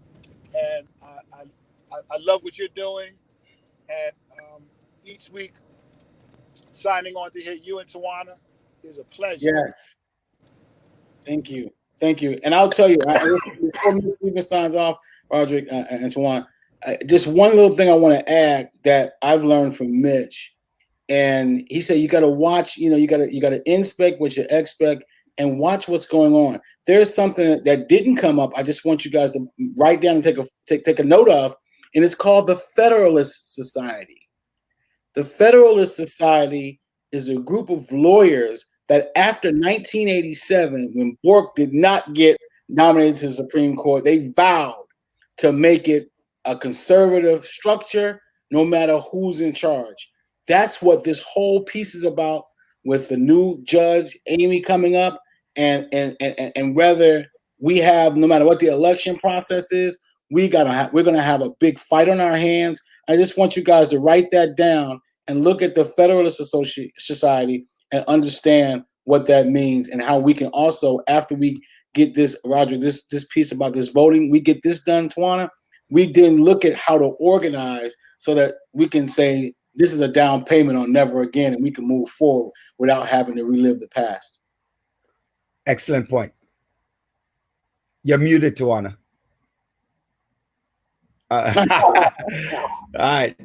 and I love what you're doing, and each week signing on to hear you and Tawana is a pleasure. Yes. Thank you. Thank you. And I'll tell you, before Stephen signs off, Roderick and Tawana, just one little thing I want to add that I've learned from Mitch. And he said, you got to watch, you got to inspect what you expect and watch what's going on. There's something that didn't come up. I just want you guys to write down and take a note of, and it's called the Federalist Society. The Federalist Society is a group of lawyers that after 1987, when Bork did not get nominated to the Supreme Court, they vowed to make it a conservative structure no matter who's in charge. That's what this whole piece is about, with the new judge, Amy, coming up, and whether we have, no matter what the election process is, we're gonna have a big fight on our hands. I just want you guys to write that down and look at the Federalist Society and understand what that means, and how we can also, after we get this, Roger, this piece about this voting, we get this done, Tawana, we then look at how to organize so that we can say this is a down payment on never again, and we can move forward without having to relive the past. Excellent point. You're muted, Tawana. All right.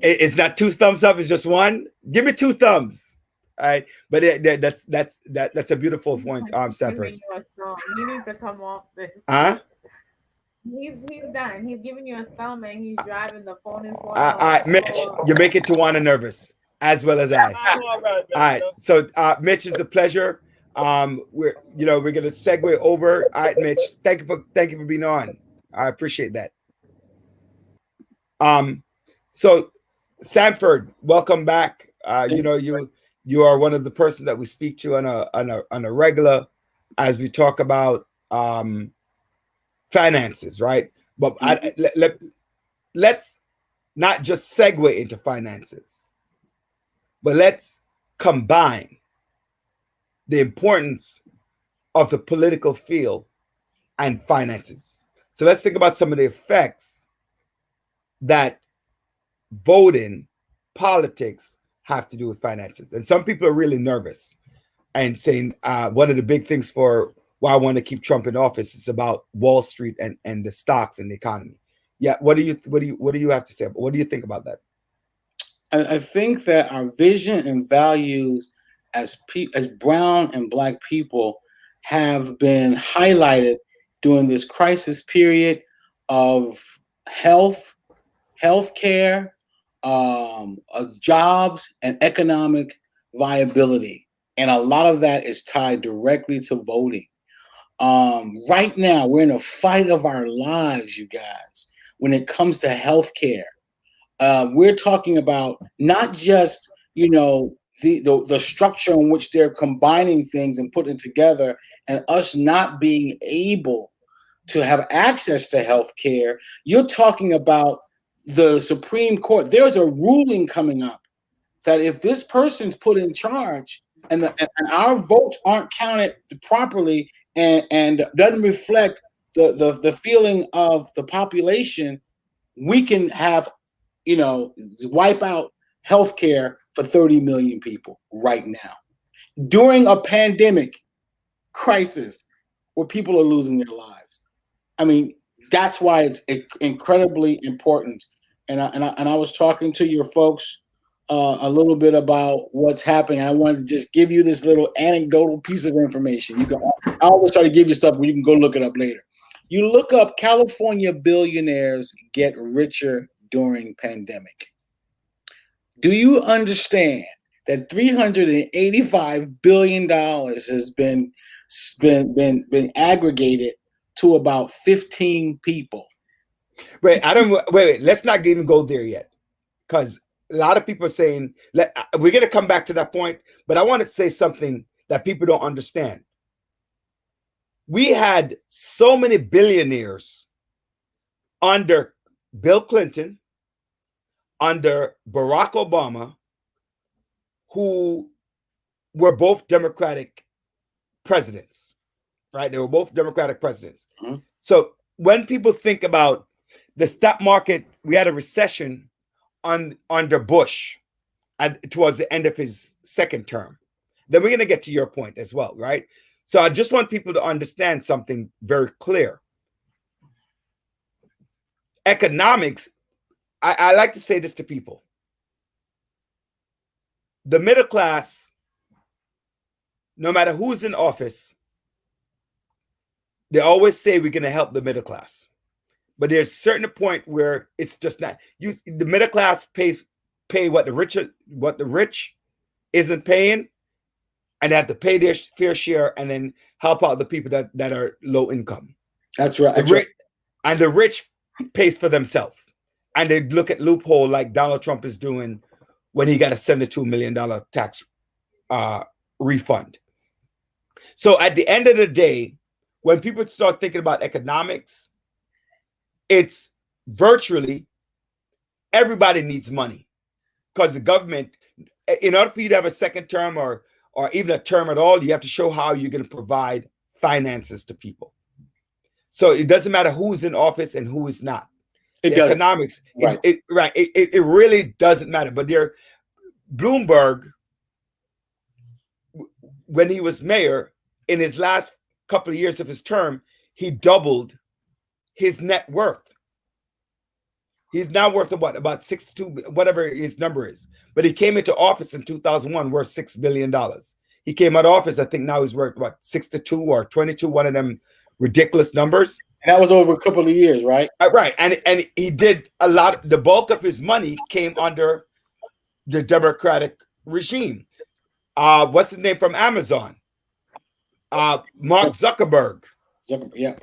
It's not two thumbs up, it's just one. Give me two thumbs. All right. But that's a beautiful point, Sanford. You need to come off this. Huh? He's done. He's giving you a thumb and he's driving the phone is going all right, Mitch, you're making Tawana nervous, as well as I. All right. So Mitch, it's a pleasure. We're gonna segue over. All right, Mitch. Thank you for being on. I appreciate that. So Sanford, welcome back. You are one of the persons that we speak to on a regular as we talk about finances, right? But let's not just segue into finances, but let's combine the importance of the political field and finances. So let's think about some of the effects that voting, politics have to do with finances. And some people are really nervous and saying one of the big things for why I want to keep Trump in office is about Wall Street and the stocks and the economy. Yeah, what do you have to say? What do you think about that? I think that our vision and values as brown and Black people have been highlighted during this crisis period of healthcare, jobs, and economic viability. And a lot of that is tied directly to voting. Right now, we're in a fight of our lives, you guys, when it comes to healthcare. We're talking about not just, the structure in which they're combining things and putting together, and us not being able to have access to healthcare. You're talking about the Supreme Court. There's a ruling coming up that if this person's put in charge and our votes aren't counted properly and doesn't reflect the feeling of the population, we can have, wipe out healthcare for 30 million people right now. During a pandemic, crisis where people are losing their lives. I mean, that's why it's incredibly important. And I was talking to your folks a little bit about what's happening. I wanted to just give you this little anecdotal piece of information. I always try to give you stuff where you can go look it up later. You look up California billionaires get richer during pandemic. Do you understand that $385 billion has been aggregated to about 15 people? Wait, wait. Let's not even go there yet, because a lot of people are saying we're going to come back to that point. But I want to say something that people don't understand. We had so many billionaires under Bill Clinton, under Barack Obama, who were both Democratic presidents, right? They were both Democratic presidents. Mm-hmm. So when people think about the stock market, we had a recession under Bush towards the end of his second term. Then we're going to get to your point as well, right? So I just want people to understand something very clear. Economics, I like to say this to people. The middle class, no matter who's in office, they always say we're going to help the middle class. But there's a certain point where it's just not. The middle class pay what the rich isn't paying, and they have to pay their fair share and then help out the people that are low income. That's right. And the rich pays for themselves. And they look at loophole like Donald Trump is doing when he got a $72 million tax refund. So at the end of the day, when people start thinking about economics, it's virtually everybody needs money, because the government, in order for you to have a second term or even a term at all, you have to show how you're going to provide finances to people. So it doesn't matter who's in office and who is not. Economics, right? It really doesn't matter. But Bloomberg, when he was mayor, in his last couple of years of his term, he doubled his net worth. He's now worth about 62, whatever his number is. But he came into office in 2001 worth $6 billion. He came out of office, I think now he's worth what, 62 or 22, one of them ridiculous numbers. And that was over a couple of years, right? Right. And he did a lot. The bulk of his money came under the Democratic regime. What's his name from Amazon? Mark Zuckerberg. Yeah.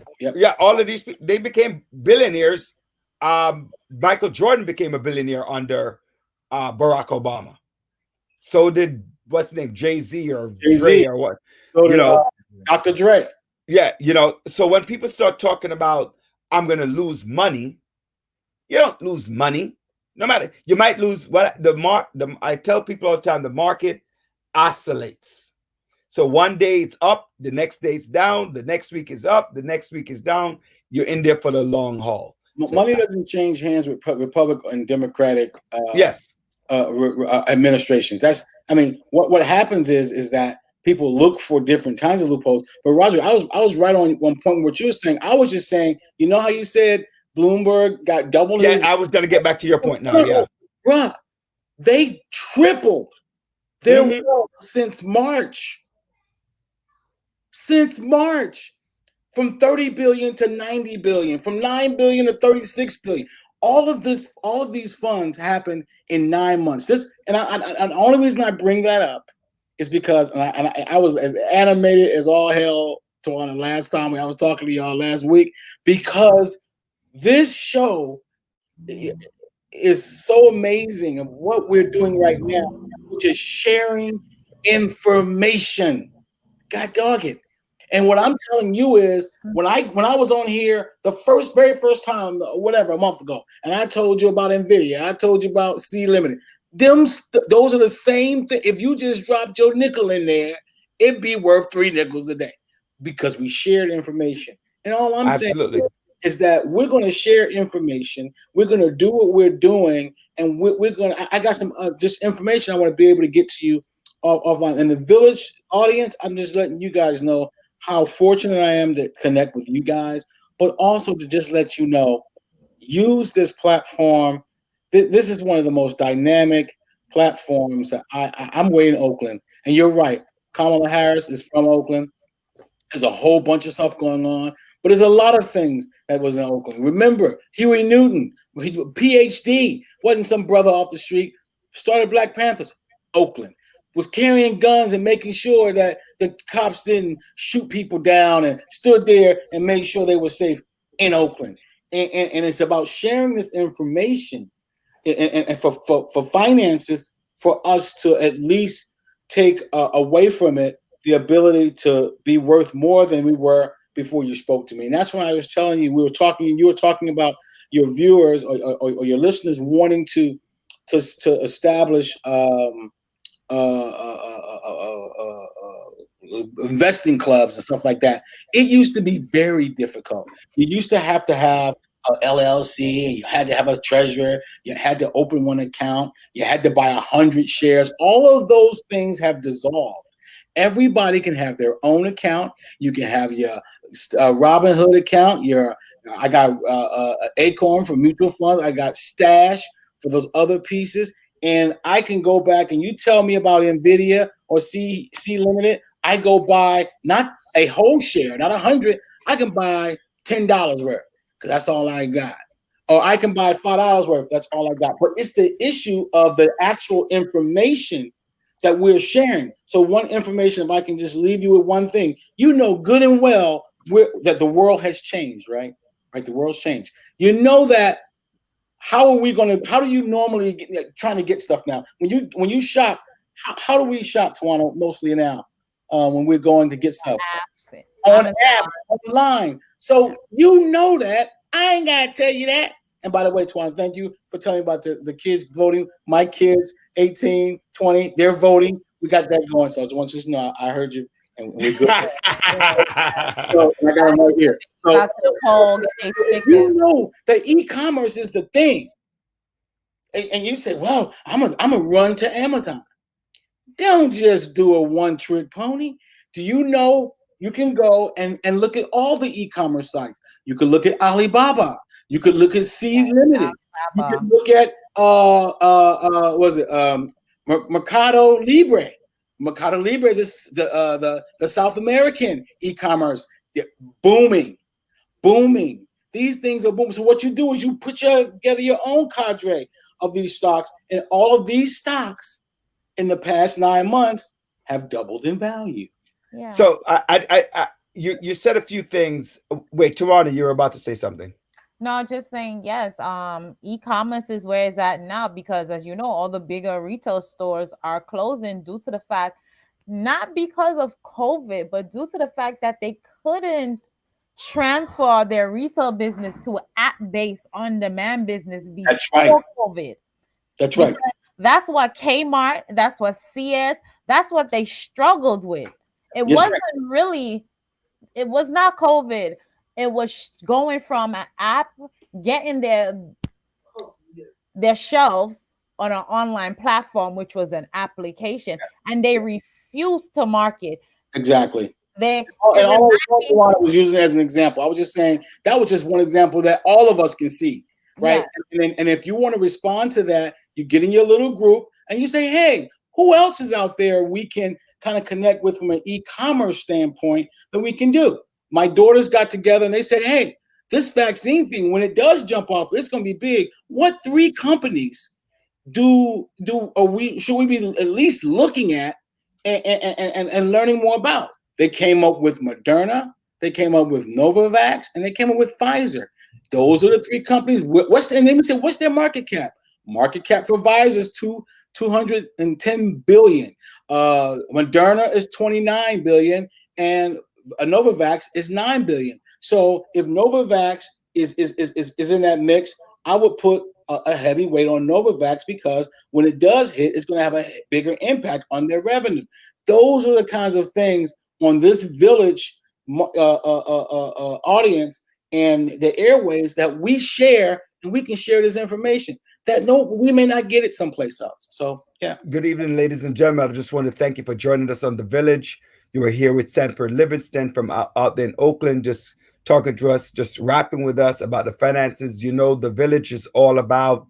All of these people, they became billionaires. Michael Jordan became a billionaire under Barack Obama. So did what's his name, Jay-Z or Dre or what? So Dr. Dre. Yeah, so when people start talking about I'm going to lose money, you don't lose money. No matter, you might lose I tell people all the time, the market oscillates. So one day it's up, the next day it's down, the next week is up, the next week is down. You're in there for the long haul. Money doesn't change hands with Republican and Democratic administrations. What happens is that people look for different kinds of loopholes. But Roger, I was right on one point what you were saying. I was just saying, you know how you said Bloomberg got doubled? Yeah, I was going to get back to your point now. Yeah, Rob, they tripled their wealth since March. From 30 billion to 90 billion, from 9 billion to 36 billion. All of these funds happened in 9 months. The only reason I bring that up is because I was as animated as all hell to the last time I was talking to y'all last week, because this show is so amazing of what we're doing right now, which is sharing information. God dog it. And what I'm telling you is, when I was on here the very first time, whatever, a month ago, and I told you about NVIDIA, I told you about C Limited. Those are the same thing. If you just dropped your nickel in there, it'd be worth 3 nickels a day, because we shared information. And all I'm saying is that we're going to share information. We're going to do what we're doing, and we're going to. I got some just information I want to be able to get to you offline. And the Village audience, I'm just letting you guys know how fortunate I am to connect with you guys, but also to just let you know, use this platform. This is one of the most dynamic platforms that I'm way in Oakland. And you're right. Kamala Harris is from Oakland. There's a whole bunch of stuff going on, but there's a lot of things that was in Oakland. Remember, Huey Newton, PhD, wasn't some brother off the street, started Black Panthers, Oakland, was carrying guns and making sure that the cops didn't shoot people down and stood there and made sure they were safe in Oakland. And it's about sharing this information and for finances, for us to at least take away from it the ability to be worth more than we were before you spoke to me. And that's when I was telling you, you were talking about your viewers or your listeners wanting to establish investing clubs and stuff like that. It used to be very difficult. You used to have a LLC, and you had to have a treasurer. You had to open one account. You had to buy 100 shares. All of those things have dissolved. Everybody can have their own account. You can have your Robinhood account. I got Acorn for mutual funds. I got Stash for those other pieces. And I can go back and you tell me about NVIDIA or C Limited. I go buy not a whole share, not 100. I can buy $10 worth because that's all I got. Or I can buy $5 worth. That's all I got. But it's the issue of the actual information that we're sharing. So one information, if I can just leave you with one thing, you know good and well that the world has changed, right? Right, the world's changed. You know that. How do you normally trying to get stuff now? When you shop, how do we shop, Tawana, mostly now when we're going to get stuff? On app, online. So you know that. I ain't got to tell you that. And by the way, Tawana, thank you for telling me about the kids voting. My kids, 18, 20, they're voting. We got that going. So I just want you to know I heard you. And we're good. So I got them right here. So, you know that e-commerce is the thing. And you say, well, I'm a run to Amazon. Don't just do a one-trick pony. Do you know you can go and look at all the e-commerce sites? You could look at Alibaba. You could look at C Limited. You could look at Mercado Libre. Mercado Libre is the South American e-commerce. They're booming. These things are booming. So what you do is you put together your own cadre of these stocks, and all of these stocks in the past 9 months have doubled in value. Yeah. So you said a few things. Wait, Tawana, you were about to say something. No, just saying yes. E-commerce is where it's at now because, as you know, all the bigger retail stores are closing due to the fact, not because of COVID, but due to the fact that they couldn't transfer their retail business to an app-based on-demand business before COVID. That's right. Because that's what Kmart, that's what Sears, that's what they struggled with. It wasn't really, it was not COVID. It was going from an app, getting their shelves on an online platform, which was an application, and they refused to market. Exactly. I was using it as an example. I was just saying that was just one example that all of us can see, right? Yeah. And if you want to respond to that, you get in your little group and you say, hey, who else is out there we can kind of connect with from an e-commerce standpoint that we can do? My daughters got together and they said, hey, this vaccine thing, when it does jump off, it's going to be big. What 3 companies should we be at least looking at and learning more about? They came up with Moderna, they came up with Novavax, and they came up with Pfizer. Those are the 3 companies. And then we said, what's their market cap? Market cap for Pfizer is $210 billion. Moderna is $29 billion, and Novavax is $9 billion. So if Novavax is in that mix, I would put a heavy weight on Novavax because when it does hit, it's going to have a bigger impact on their revenue. Those are the kinds of things on this village audience and the airways that we share, and we can share this information that we may not get it someplace else. So yeah. Good evening, ladies and gentlemen. I just want to thank you for joining us on The Village. You were here with Sanford Livingston from out there in Oakland, just talking to us, just rapping with us about the finances. You know, the village is all about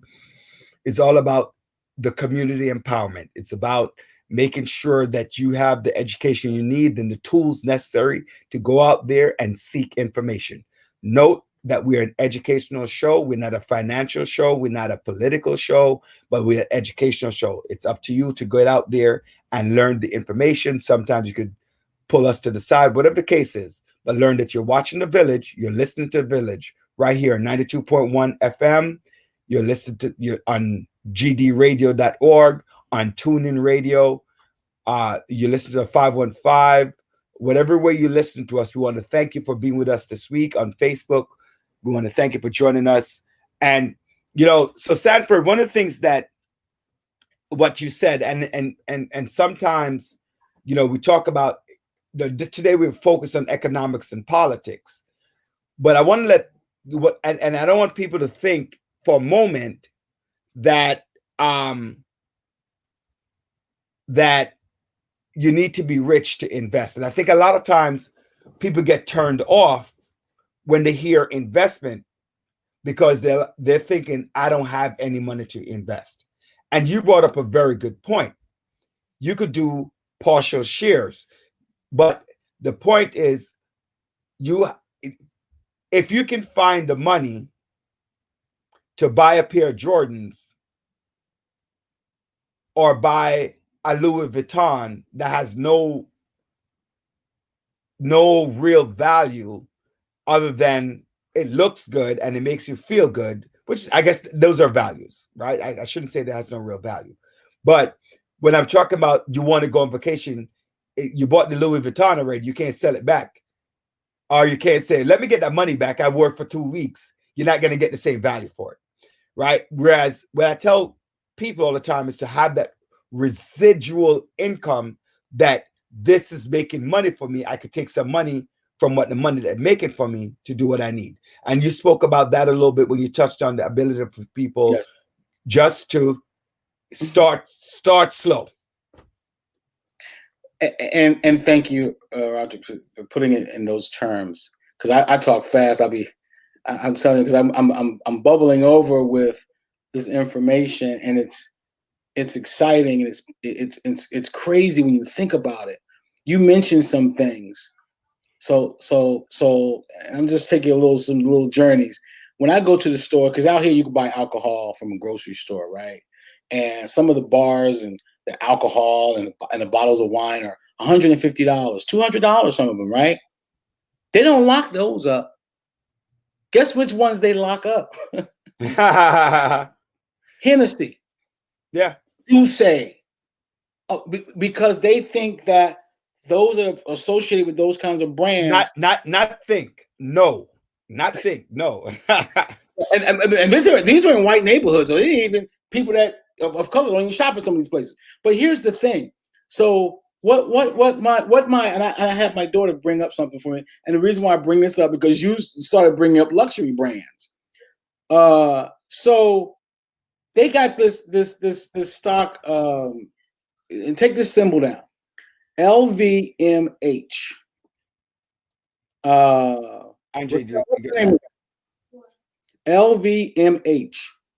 the community empowerment. It's about making sure that you have the education you need and the tools necessary to go out there and seek information. Note that we're an educational show. We're not a financial show. We're not a political show, but we're an educational show. It's up to you to get out there and learn the information. Sometimes you could pull us to the side, whatever the case is, but learn that you're watching the village. You're listening to the village right here on 92.1 FM. You're listening to you're on gdradio.org, on TuneIn Radio. You listen to 515. Whatever way you listen to us, we want to thank you for being with us this week on Facebook. We want to thank you for joining us. And, you know, so Sanford, one of the things that what you said, and sometimes, you know, we talk about, today we're focused on economics and politics, but I want to and I don't want people to think for a moment that that you need to be rich to invest. And I think a lot of times people get turned off when they hear investment because they're thinking, I don't have any money to invest. And you brought up a very good point. You could do partial shares, but the point is, if you can find the money to buy a pair of Jordans or buy a Louis Vuitton that has no real value other than it looks good and it makes you feel good, which I guess those are values, right? I shouldn't say that has no real value. But when I'm talking about you want to go on vacation, you bought the Louis Vuitton already, you can't sell it back. Or you can't say, let me get that money back. I worked for 2 weeks. You're not going to get the same value for it, right? Whereas what I tell people all the time is to have that residual income, that this is making money for me. I could take some money from what the money they're making for me to do what I need. And you spoke about that a little bit when you touched on the ability for people just to start slow. And thank you, Roger, for putting it in those terms. Because I talk fast. I'm telling you, because I'm bubbling over with this information, and it's exciting, and it's crazy when you think about it. You mentioned some things, so I'm just taking some little journeys. When I go to the store, because out here you can buy alcohol from a grocery store, right? And some of the bars and the alcohol and the bottles of wine are $150, $200, some of them, right? They don't lock those up. Guess which ones they lock up? Hennessy. Yeah. Douce. Because they think that those are associated with those kinds of brands. Not think. No. Not think. No. and these are in white neighborhoods, so it ain't even people that of color don't even shop at some of these places. But here's the thing. So what my and I had my daughter bring up something for me, and the reason why I bring this up because you started bringing up luxury brands. So they got this stock, and take this symbol down, LVMH. LVMH.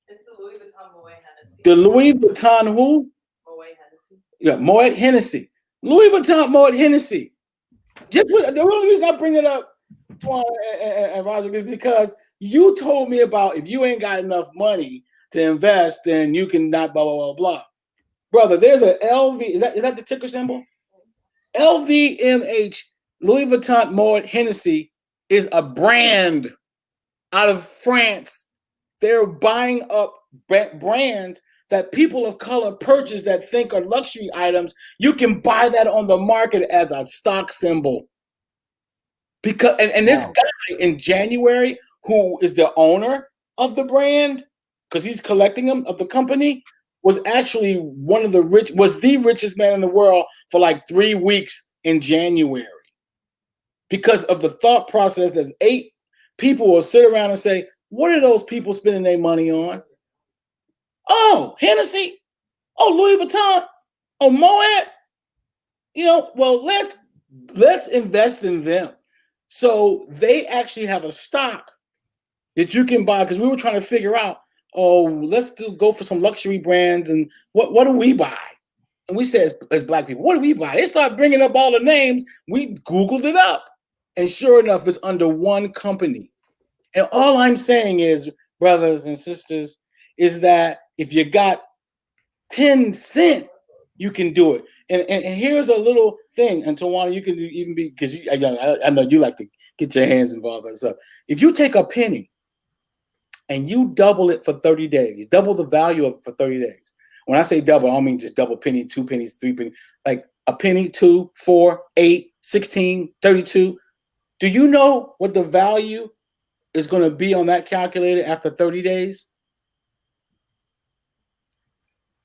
It's the Louis Vuitton Moet Hennessy. The Louis Vuitton who? Moet Hennessy. Yeah, Moet Hennessy. Louis Vuitton Moet Hennessy. The only reason I bring it up, Twan and Roger, is because you told me about if you ain't got enough money to invest, then you can not blah, blah, blah, blah. Brother, there's a LV. Is that the ticker symbol? LVMH, Louis Vuitton Moet Hennessy, is a brand out of France. They're buying up brands that people of color purchase that think are luxury items. You can buy that on the market as a stock symbol. Because and this guy in January, who is the owner of the brand, because he's collecting them of the company, was actually the richest man in the world for like 3 weeks in January. Because of the thought process that 8 people will sit around and say, what are those people spending their money on? Oh, Hennessy. Oh, Louis Vuitton. Oh, Moet. Well, let's Let's invest in them. So they actually have a stock that you can buy, because we were trying to figure out, oh, let's go for some luxury brands, and what do we buy? And we said, as black people, what do we buy? They start bringing up all the names. We Googled it up, and sure enough, it's under one company. And all I'm saying is, brothers and sisters, is that if you got 10 cents, you can do it. And here's a little thing, and Tawana, you can even be, because I know you like to get your hands involved in stuff. If you take a penny and you double it for 30 days, double the value of it for 30 days. When I say double, I don't mean just double penny, 2 pennies, 3 pennies, like a penny, 2, 4, 8, 16, 32. Do you know what the value is going to be on that calculator after 30 days?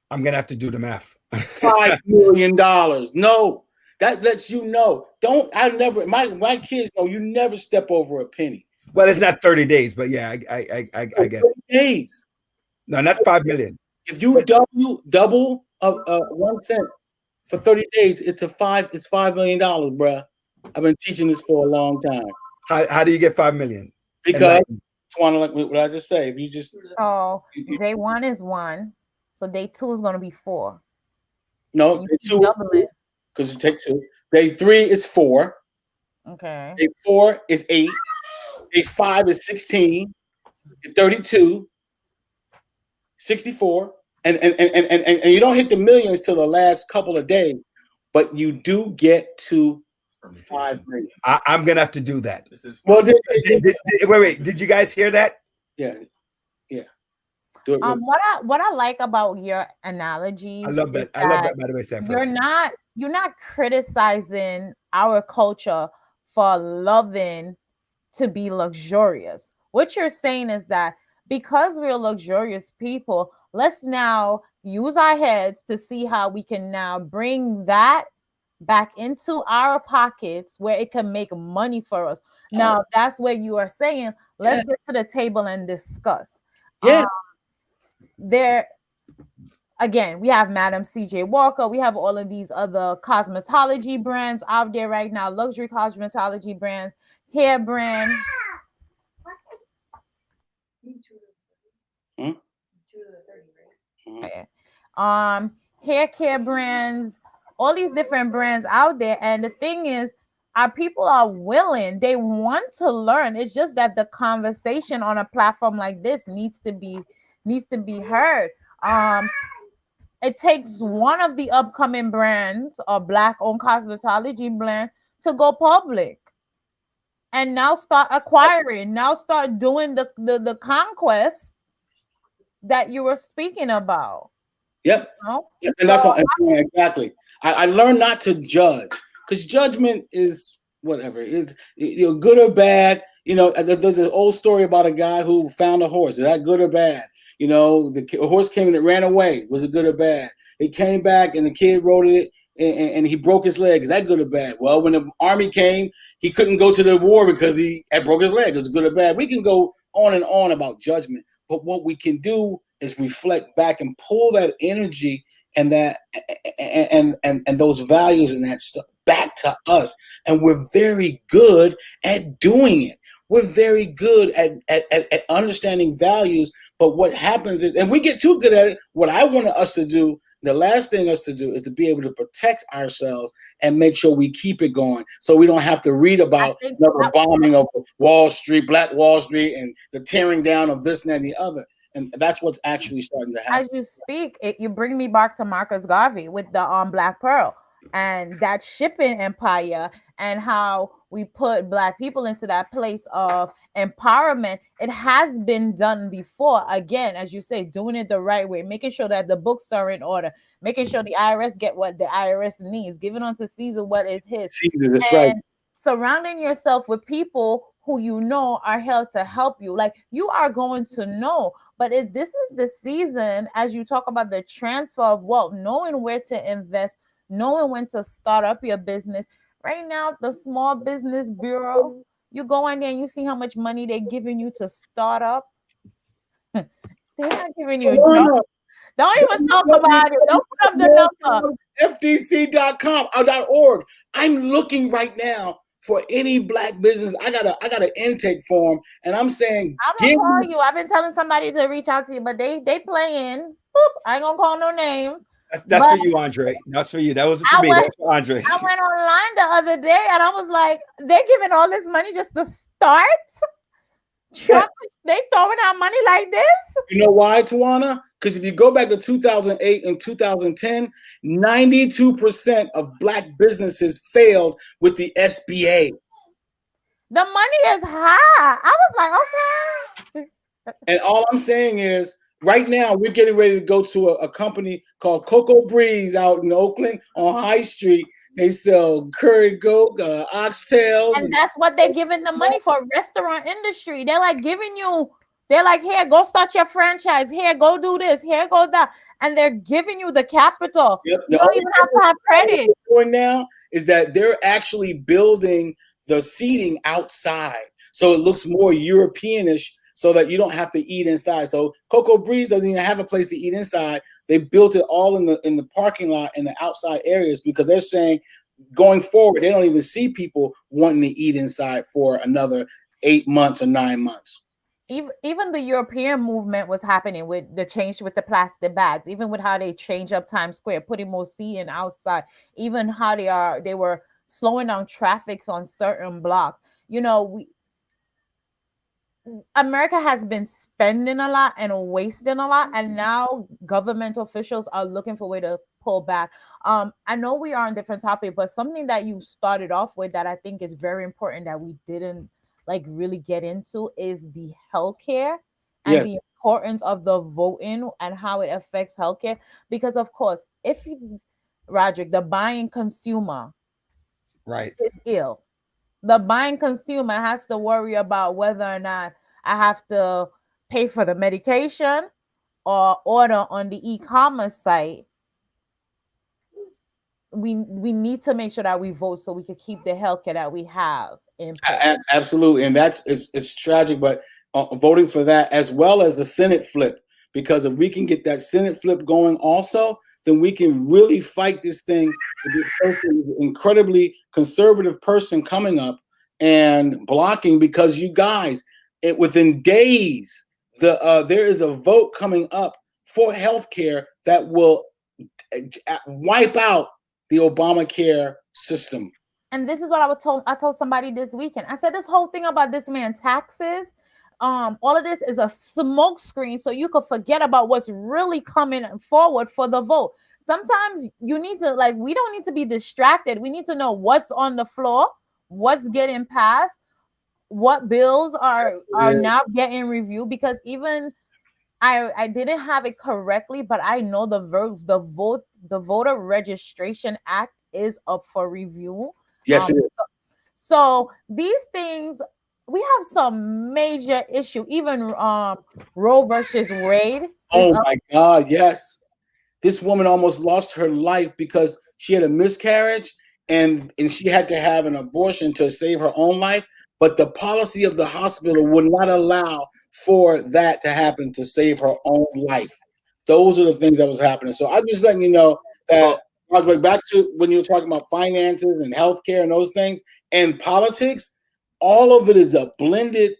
I'm going to have to do the math. $5 million. No, that lets you know. My kids know you never step over a penny. Well, it's not 30 days, but yeah, I get it. Days. No, not 5 million. If you double 1 cent for 30 days, it's $5 million, bruh. I've been teaching this for a long time. How do you get 5 million? Because Tawana, like what I just say, if you just day 1 is 1, so day 2 is going to be 4. No, day 2 double it because you take 2. Day 3 is 4. Okay. Day 4 is 8. Day 5 is 16. 32. 64. And you don't hit the millions till the last couple of days, but you do get to 5 million. I'm gonna have to do that. Well, wait. Did you guys hear that? Yeah. What I like about your analogies, I love that. By the way, Sam. You're not criticizing our culture for loving to be luxurious. What you're saying is that because we're luxurious people, let's now use our heads to see how we can now bring that back into our pockets where it can make money for us. Now, that's where you are saying, let's get to the table and discuss. Yeah. There, again, we have Madam CJ Walker. We have all of these other cosmetology brands out there right now, luxury cosmetology brands, hair brand. Hair care brands, all these different brands out there. And the thing is, our people are willing, they want to learn. It's just that the conversation on a platform like this needs to be heard. It takes one of the upcoming brands or Black-owned cosmetology brand to go public and now start acquiring, now start doing the conquest that you were speaking about. Yep. Yep. And that's all, exactly. I learned not to judge, because judgment is whatever. It's good or bad. There's an old story about a guy who found a horse. Is that good or bad? The horse came and it ran away. Was it good or bad? It came back and the kid rode it and he broke his leg. Is that good or bad? Well, when the army came, he couldn't go to the war because he had broke his leg. Is it good or bad? We can go on and on about judgment, but what we can do is reflect back and pull that energy and that and those values and that stuff back to us. And we're very good at doing it. We're very good at understanding values. But what happens is, if we get too good at it, what I wanted us to do, the last thing us to do is to be able to protect ourselves and make sure we keep it going, so we don't have to read about another bombing of Wall Street, Black Wall Street, and the tearing down of this and that and the other. And that's what's actually starting to happen. As you speak, you bring me back to Marcus Garvey with the Black Pearl and that shipping empire, and how we put Black people into that place of empowerment. It has been done before. Again, as you say, doing it the right way, making sure that the books are in order, making sure the IRS get what the IRS needs, giving unto Caesar what is his. Caesar, that's right. Surrounding yourself with people who are here to help you. Like, you are going to know. But this is the season, as you talk about the transfer of wealth, knowing where to invest, knowing when to start up your business. Right now, the Small Business Bureau, you go in there and you see how much money they're giving you to start up. They're not giving you a job. Don't even talk about it. Don't put up the number. FDC.com.org. I'm looking right now for any black business. I got an intake form, and I'm saying, I'm gonna call you. I've been telling somebody to reach out to you, but they playing. Boop. I ain't gonna call no names. That's for you, Andre. That's for you. That wasn't for me. That's for Andre. I went online the other day and I was like, they're giving all this money just to start. Trump, they throwing out money like this. You know why, Tawana? Because if you go back to 2008 and 2010, 92% of black businesses failed with the SBA. The money is high. I was like, okay. And all I'm saying is, right now, we're getting ready to go to a company called Cocoa Breeze out in Oakland on High Street. They sell curry goat, oxtails. And that's what they're giving the money for, restaurant industry. They're like giving you, they're like, here, go start your franchise. Here, go do this. Here, go that. And they're giving you the capital. Yep. You don't even have to have credit. What they're doing now is that they're actually building the seating outside. So it looks more Europeanish, so that you don't have to eat inside. So Cocoa Breeze doesn't even have a place to eat inside. They built it all in the parking lot in the outside areas, because they're saying going forward, they don't even see people wanting to eat inside for another 8 months or 9 months. Even the European movement was happening with the change with the plastic bags, even with how they change up Times Square, putting more seating outside, even how they were slowing down traffic on certain blocks. You know, America has been spending a lot and wasting a lot, and now government officials are looking for a way to pull back. I know we are on different topic, but something that you started off with that I think is very important that we didn't really get into is the healthcare and the importance of the voting and how it affects healthcare. Because of course, if Roderick, the buying consumer, is ill, the buying consumer has to worry about whether or not I have to pay for the medication or order on the e-commerce site. We need to make sure that we vote so we can keep the healthcare that we have in place. Absolutely, and it's tragic, but voting for that as well as the Senate flip, because if we can get that Senate flip going also, then we can really fight this thing with this person, incredibly conservative person coming up and blocking, because you guys, within days, there is a vote coming up for healthcare that will wipe out the Obamacare system. And this is what I told somebody this weekend. I said, this whole thing about this man taxes, all of this is a smoke screen so you could forget about what's really coming forward for the vote. Sometimes you need to, we don't need to be distracted. We need to know what's on the floor, what's getting passed, what bills are now getting reviewed, because even I didn't have it correctly, but I know the Voter Registration Act is up for review. Yes, it is. So these things, we have some major issue. Even Roe versus Wade. Oh my God, yes. This woman almost lost her life because she had a miscarriage and she had to have an abortion to save her own life. But the policy of the hospital would not allow for that to happen to save her own life. Those are the things that was happening. So I'm just letting you know that, back to when you were talking about finances and healthcare and those things and politics, all of it is a blended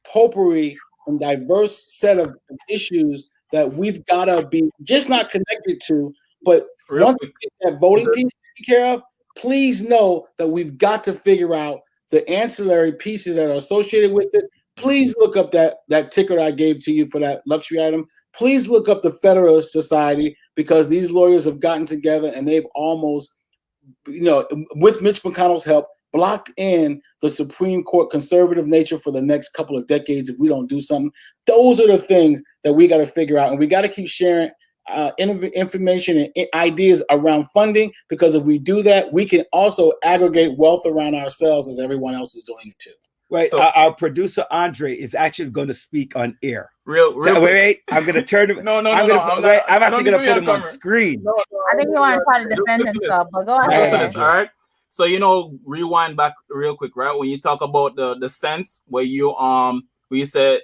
potpourri and diverse set of issues that we've got to be just not connected to. But once we get that voting piece taken care of, please know that we've got to figure out the ancillary pieces that are associated with it. Please look up that ticker I gave to you for that luxury item. Please look up the Federalist Society, because these lawyers have gotten together and they've almost, with Mitch McConnell's help, blocked in the Supreme Court conservative nature for the next couple of decades if we don't do something. Those are the things that we got to figure out, and we got to keep sharing information and ideas around funding, because if we do that, we can also aggregate wealth around ourselves as everyone else is doing it too. Wait, So- our producer Andre is actually going to speak on air. Real Wait, I'm going to turn him. No, I'm actually going to put him on camera. screen. I think you want to try to defend himself, but go Listen to ahead. this, all right? So rewind back real quick, right? When you talk about the cents where you said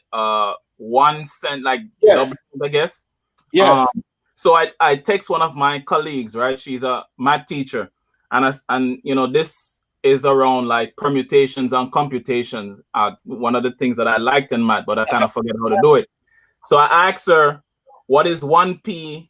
1 cent, Yes. double, I guess. Yes. So I text one of my colleagues, right? She's a math teacher, and you know, this is around like permutations and computations. One of the things that I liked in math, but I kind of forget how to do it. So I asked her, what is 1p1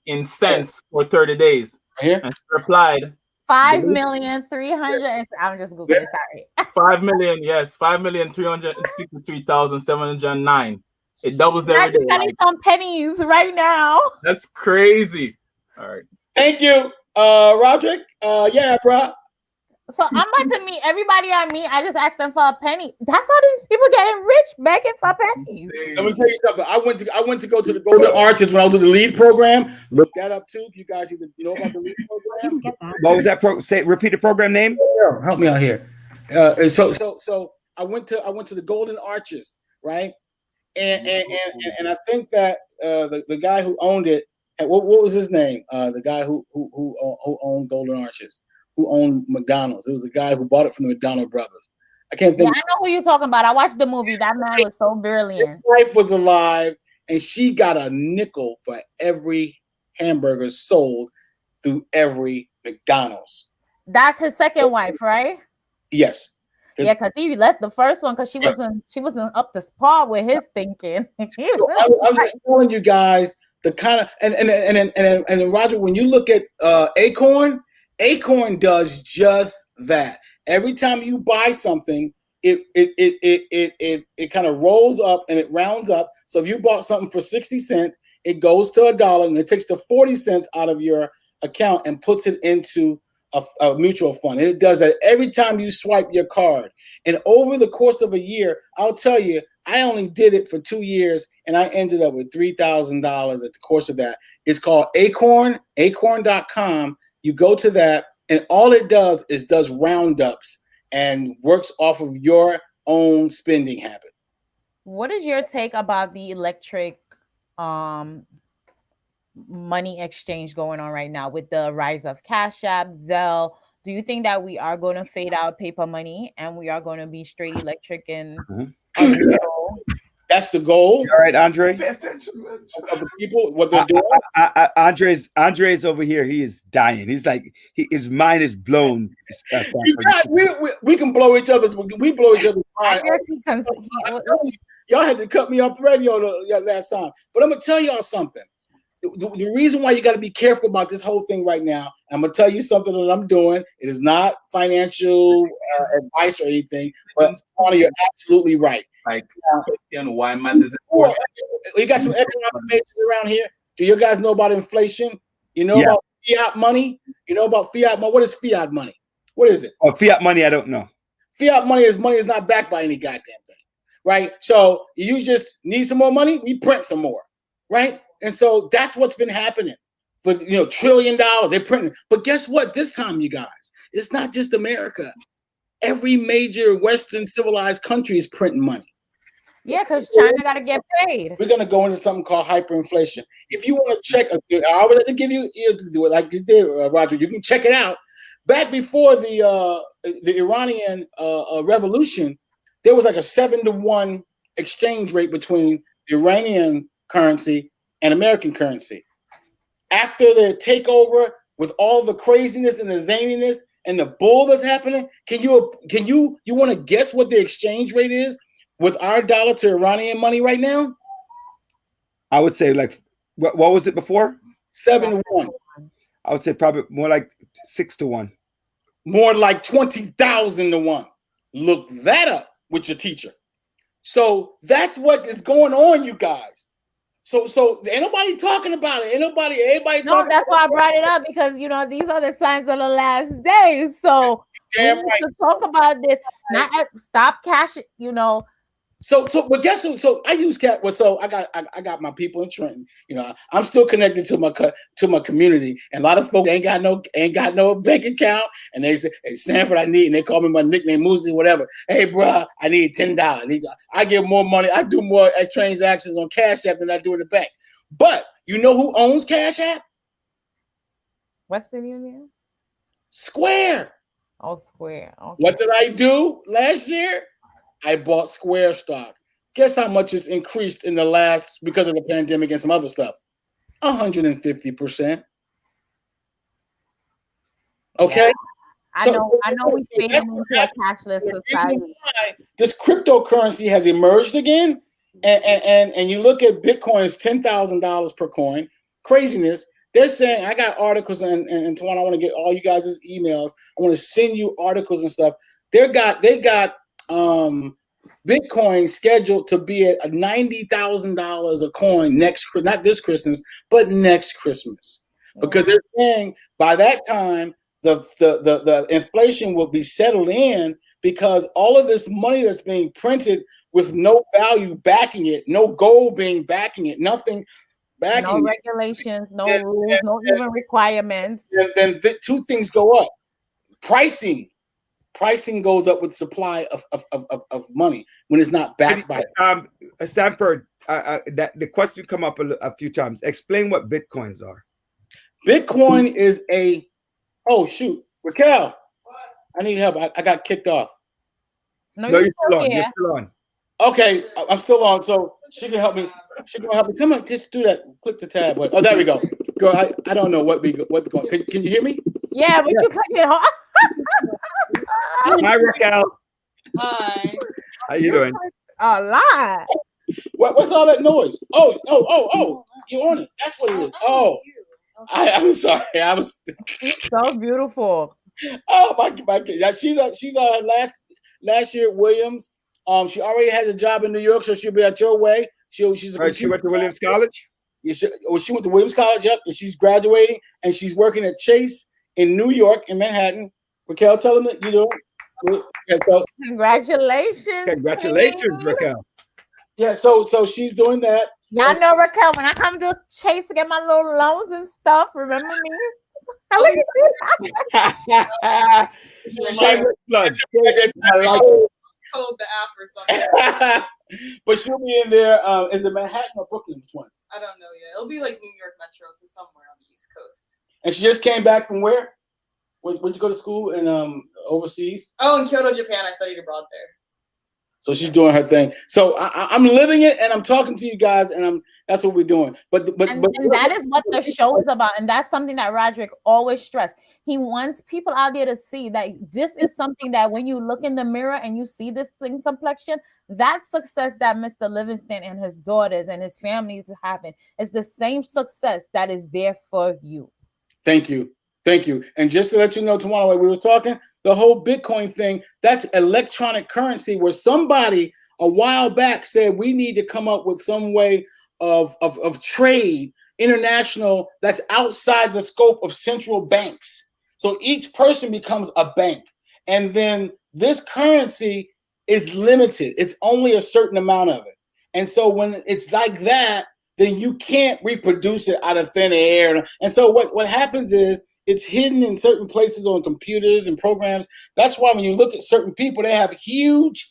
in cents for 30 days? Here. And she replied, 5,300,000. I'm just googling. Sorry. 5,000,000. Yes, 5,363,709. It doubles every day. I need some pennies right now. That's crazy. All right. Thank you, Roderick. Yeah, bro. So I'm about to meet everybody I meet. I just ask them for a penny. That's how these people getting rich, begging for pennies. Let me tell you something. I went to go to the Golden Arches when I was in the LEAD program. Look that up too. You guys either know about the LEAD program. What was that? Repeat the program name. Yeah, help me out here. So I went to the Golden Arches, right? And I think that the guy who owned it, what was his name? The guy who owned Golden Arches, who owned McDonald's. It was the guy who bought it from the McDonald brothers. I can't think. Yeah, I know who you're talking about. I watched the movie. That man was so brilliant. His wife was alive, and she got a nickel for every hamburger sold through every McDonald's. That's his second wife, right? Yes. Yeah, because he left the first one because she wasn't up to par with his thinking. So I'm just telling you guys the kind of and then Roger, when you look at Acorn does just that. Every time you buy something, it kind of rolls up and it rounds up. So if you bought something for 60 cents, it goes to $1 and it takes the 40 cents out of your account and puts it into a mutual fund. And it does that every time you swipe your card. And over the course of a year, I'll tell you, I only did it for 2 years and I ended up with $3,000 at the course of that. It's called Acorn, acorn.com. You go to that and all it does is does roundups and works off of your own spending habit. What is your take about the electric money exchange going on right now with the rise of Cash App, Zelle? Do you think that we are going to fade out paper money and we are going to be straight electric and That's the goal. All right, Andre. Pay attention, man. Of the people, what they're doing. Andre's over here. He is dying. He's like his mind is blown. We can blow each other's. We blow each other's mind. Y'all had to cut me off the radio last time, but I'm gonna tell y'all something. The reason why you got to be careful about this whole thing right now, I'm gonna tell you something that I'm doing. It is not financial advice or anything, but you're absolutely right. Like, why math is important. We got some economic majors around here. Do you guys know about inflation? You know about fiat money? You know about fiat money? What is fiat money? What is it? Oh, fiat money, I don't know. Fiat money is not backed by any goddamn thing, right? So you just need some more money, we print some more, right? And so that's what's been happening for $1 trillion. They're printing. But guess what? This time, you guys, it's not just America. Every major Western civilized country is printing money. Yeah, because China got to get paid. We're going to go into something called hyperinflation. If you want to check, I always have to give you to do it like you did, Roger. You can check it out. Back before the Iranian revolution, there was like a 7-to-1 exchange rate between the Iranian currency and American currency. After the takeover, with all the craziness and the zaniness and the bull that's happening, can you want to guess what the exchange rate is with our dollar to Iranian money right now? I would say like what was it before? 7-to-1. I would say probably more like 6-to-1. More like 20,000-to-1. Look that up with your teacher. So that's what is going on, you guys. So ain't nobody talking about it. Everybody no, that's why I brought it up, because these are the signs of the last days. So we need to talk about this. Not stop cash, So, but guess who? So I use Cat. Well, so I got my people in Trenton. I'm still connected to my community, and a lot of folks ain't got no bank account, and they say, "Hey, Sanford, I need," and they call me my nickname, Moosey, whatever. Hey, bro, I need $10. I give more money. I do more transactions on Cash App than I do in the bank. But you know who owns Cash App? Western Union. Square. Oh, Square. Okay. What did I do last year? I bought Square stock. Guess how much it's increased in the last, because of the pandemic and some other stuff? 150%. Okay. Yeah. I know we fading into a cashless society. This cryptocurrency has emerged again, and you look at Bitcoin is $10,000 per coin. Craziness. They're saying, I got articles, and Tawana, I want to get all you guys' emails. I want to send you articles and stuff. They got Bitcoin scheduled to be at $90,000 a coin not this Christmas, but next Christmas, because they're saying by that time the inflation will be settled in, because all of this money that's being printed with no value backing it, no gold being backing it, nothing backing no regulations, no rules, no even requirements. Then two things go up. Pricing goes up with supply of money when it's not backed by Sanford, that the question come up a few times. Explain what Bitcoins are. Bitcoin is oh shoot, Raquel, I need help. I got kicked off. No, you're still on. You're still on. Okay, I'm still on, so she can help me. She can help me. Come on, just do that. Click the tab. Oh, there we go. Girl, I don't know what's going. Can you hear me? Yeah, but you click it hard. Hi, Raquel. Hi. How you doing? A lot. What's all that noise? Oh! You on it? That's what it is. Oh, I'm sorry. I was so beautiful. Oh my! Yeah, she's last year at Williams. She already has a job in New York, so she'll be at your way. She went to Williams College. Yeah, she went to Williams College. Yep, and she's graduating, and she's working at Chase in New York, in Manhattan. Raquel, tell them that you know. Congratulations! Congratulations, Raquel. Yeah, so she's doing that. Y'all know Raquel. When I come to Chase to get my little loans and stuff, remember me? Look at you. Shameless plug. Code the app or something. But she'll be in there. Is it Manhattan or Brooklyn? Which one? I don't know yet. It'll be like New York Metro, so somewhere on the East Coast. And she just came back from where? Where'd you go to school in overseas? Oh, in Kyoto, Japan. I studied abroad there. So she's doing her thing. So I'm living it, and I'm talking to you guys, and that's what we're doing. But that is what the show is about, and that's something that Roderick always stressed. He wants people out there to see that this is something that when you look in the mirror and you see this skin complexion, that success that Mr. Livingston and his daughters and his family is having is the same success that is there for you. Thank you. And just to let you know, tomorrow, while we were talking, the whole Bitcoin thing, that's electronic currency where somebody a while back said we need to come up with some way of trade, international, that's outside the scope of central banks. So each person becomes a bank. And then this currency is limited. It's only a certain amount of it. And so when it's like that, then you can't reproduce it out of thin air. And so what happens is it's hidden in certain places on computers and programs. That's why when you look at certain people, they have huge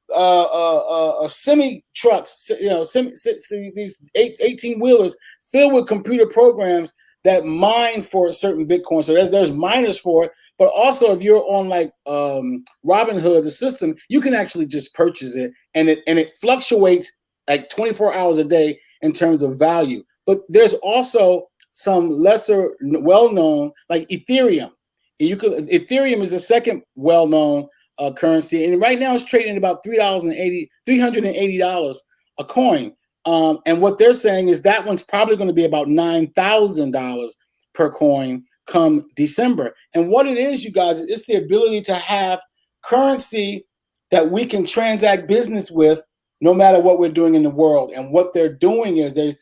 semi trucks, these 18-wheelers filled with computer programs that mine for a certain Bitcoin. So there's miners for it, but also if you're on like Robinhood, the system, you can actually just purchase it, and it fluctuates like 24 hours a day in terms of value. But there's also some lesser well-known like Ethereum. And Ethereum is the second well-known currency, and right now it's trading about $380 a coin. And what they're saying is that one's probably going to be about $9,000 per coin come December. And what it is, you guys, it's the ability to have currency that we can transact business with no matter what we're doing in the world. And what they're doing is a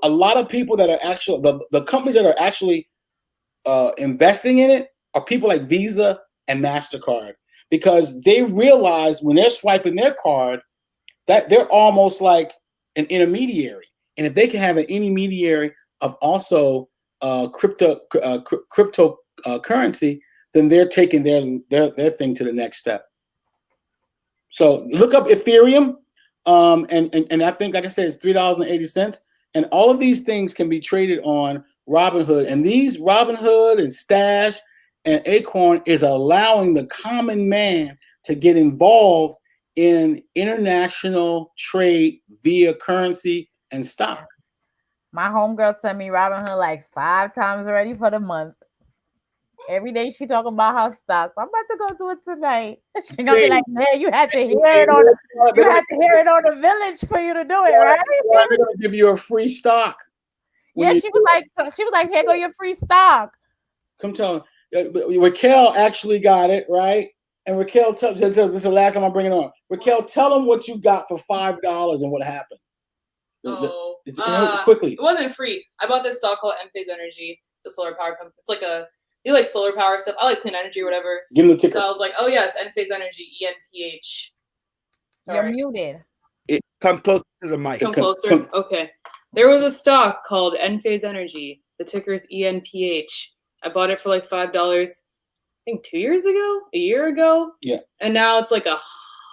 lot of people that are actually, the companies that are actually investing in it are people like Visa and MasterCard, because they realize when they're swiping their card that they're almost like an intermediary. And if they can have an intermediary of also cryptocurrency, then they're taking their thing to the next step. So look up Ethereum. And I think, like I said, it's $3.80. And all of these things can be traded on Robinhood. And these Robinhood and Stash and Acorn is allowing the common man to get involved in international trade via currency and stock. My homegirl sent me Robinhood like 5 times already for the month. Every day she talking about her stocks. I'm about to go do it tonight. She gonna be like, man, you had to hear it on the village for you to do it, right? They're gonna give you a free stock. Yeah, she was like, here go your free stock. Come tell Raquel actually got it, right? And Raquel, this is the last time I'm bringing it on. Raquel, tell them what you got for $5 and what happened. Quickly. It wasn't free. I bought this stock called Enphase Energy. It's a solar power company. It's like you like solar power stuff. I like clean energy or whatever. Give them the ticker. So I was like, oh yes, Enphase Energy, ENPH. You're muted. Come closer to the mic. Come closer. Okay. There was a stock called Enphase Energy. The ticker is ENPH. I bought it for like $5. I think 2 years ago, a year ago. Yeah. And now it's like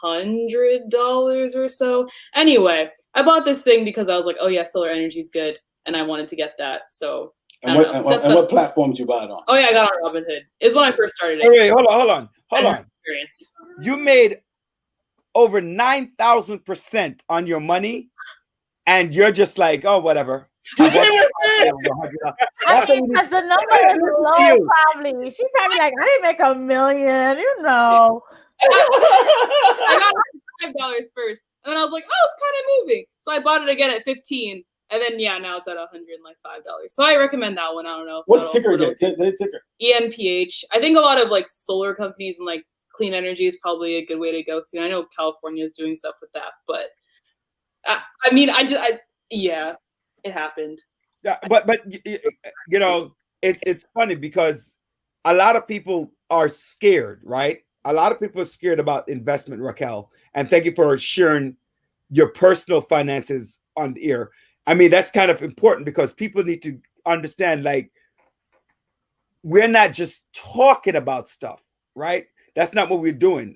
$100 or so. Anyway, I bought this thing because I was like, oh yeah, solar energy is good, and I wanted to get that. So. And what platform did you buy it on? Oh yeah, I got on Robinhood. It's when I first started it. Wait, hold on. Experience. You made over 9,000% on your money, and you're just like, oh, whatever. I mean, because the number is low, probably. She's probably like, I didn't make $1 million, you know. I got $5 first, and then I was like, oh, it's kind of moving. So I bought it again at 15, and then now it's at $105. So I recommend that one. I don't know. What's the ticker again? The ticker. ENPH. I think a lot of like solar companies and like clean energy is probably a good way to go soon. I know California is doing stuff with that, but yeah, it happened. Yeah, but you know, it's funny because a lot of people are scared, right? A lot of people are scared about investment, Raquel. And thank you for sharing your personal finances on the air. I mean, that's kind of important because people need to understand, like, we're not just talking about stuff, right? That's not what we're doing.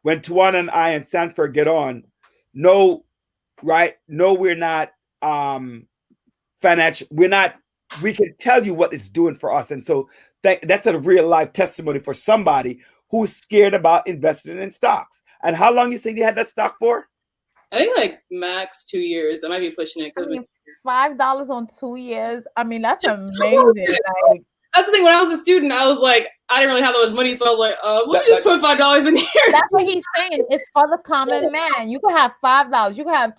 When Tawana and I and Sanford get on, no, we're not financial. We can tell you what it's doing for us. And so that's a real life testimony for somebody who's scared about investing in stocks. And how long you say you had that stock for? I think like max 2 years. I might be pushing it. I mean, $5 on 2 years. I mean, that's amazing. Like, that's the thing. When I was a student, I was like, I didn't really have that much money, so I was like, let me just put $5 in here. That's what he's saying. It's for the common man. You could have $5. You could have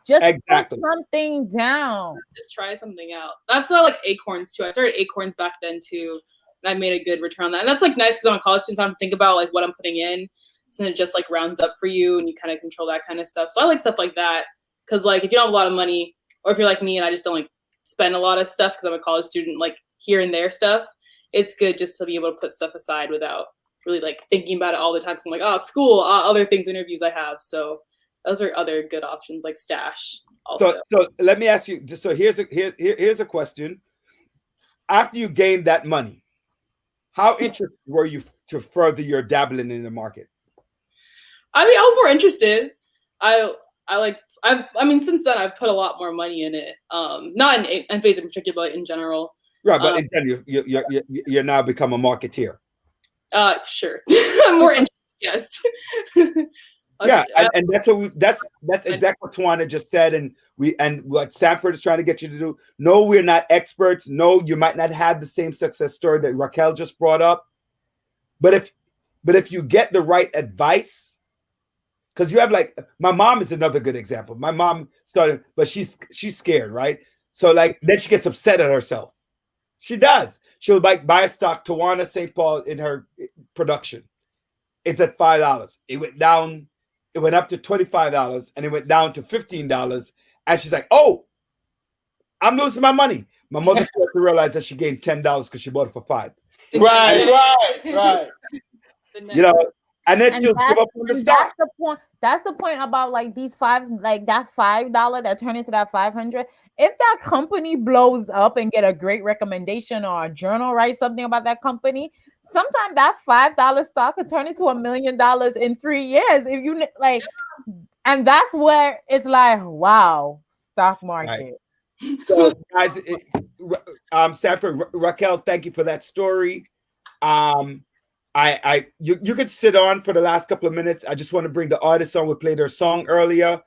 just put something down. Just try something out. That's why I like Acorns too. I started Acorns back then too, and I made a good return on that. And that's like nice because I'm a college student, so I don't think about like what I'm putting in. So it just like rounds up for you, and you kind of control that kind of stuff. So I like stuff like that because like if you don't have a lot of money, or if you're like me and I just don't like spend a lot of stuff because I'm a college student, like here and there stuff, it's good just to be able to put stuff aside without really like thinking about it all the time. So I'm like, school, other things, interviews I have. So those are other good options like stash. Also. So let me ask you. So here's a question. After you gained that money, how interested were you to further your dabbling in the market? I mean, I was more interested. I mean, since then I've put a lot more money in it. Not in Enphase in particular, but in general. Right, but in general, you're now become a marketeer. Sure. I'm more interested. Yes. Yeah, and that's exactly what Tawana just said, and what Sanford is trying to get you to do. No, we're not experts. No, you might not have the same success story that Raquel just brought up, but if you get the right advice, because you have like my mom is another good example. My mom started, but she's scared, right? So like then she gets upset at herself. She does. She'll like buy a stock, Tawana St. Paul in her production. It's at $5. It went down. It went up to $25 and it went down to $15. And she's like, oh, I'm losing my money. My mother started to realize that she gained $10 because she bought it for $5. Right. You know, and then she'll give up on the stock. That's the point about like these that $5 that turned into that 500. If that company blows up and get a great recommendation or a journal writes something about that company, sometimes that $5 stock could turn into $1 million in 3 years. If you like, and that's where it's like, wow, stock market. Right. So, guys, Sanford, Raquel, thank you for that story. You could sit on for the last couple of minutes. I just want to bring the artists on. We played their song earlier.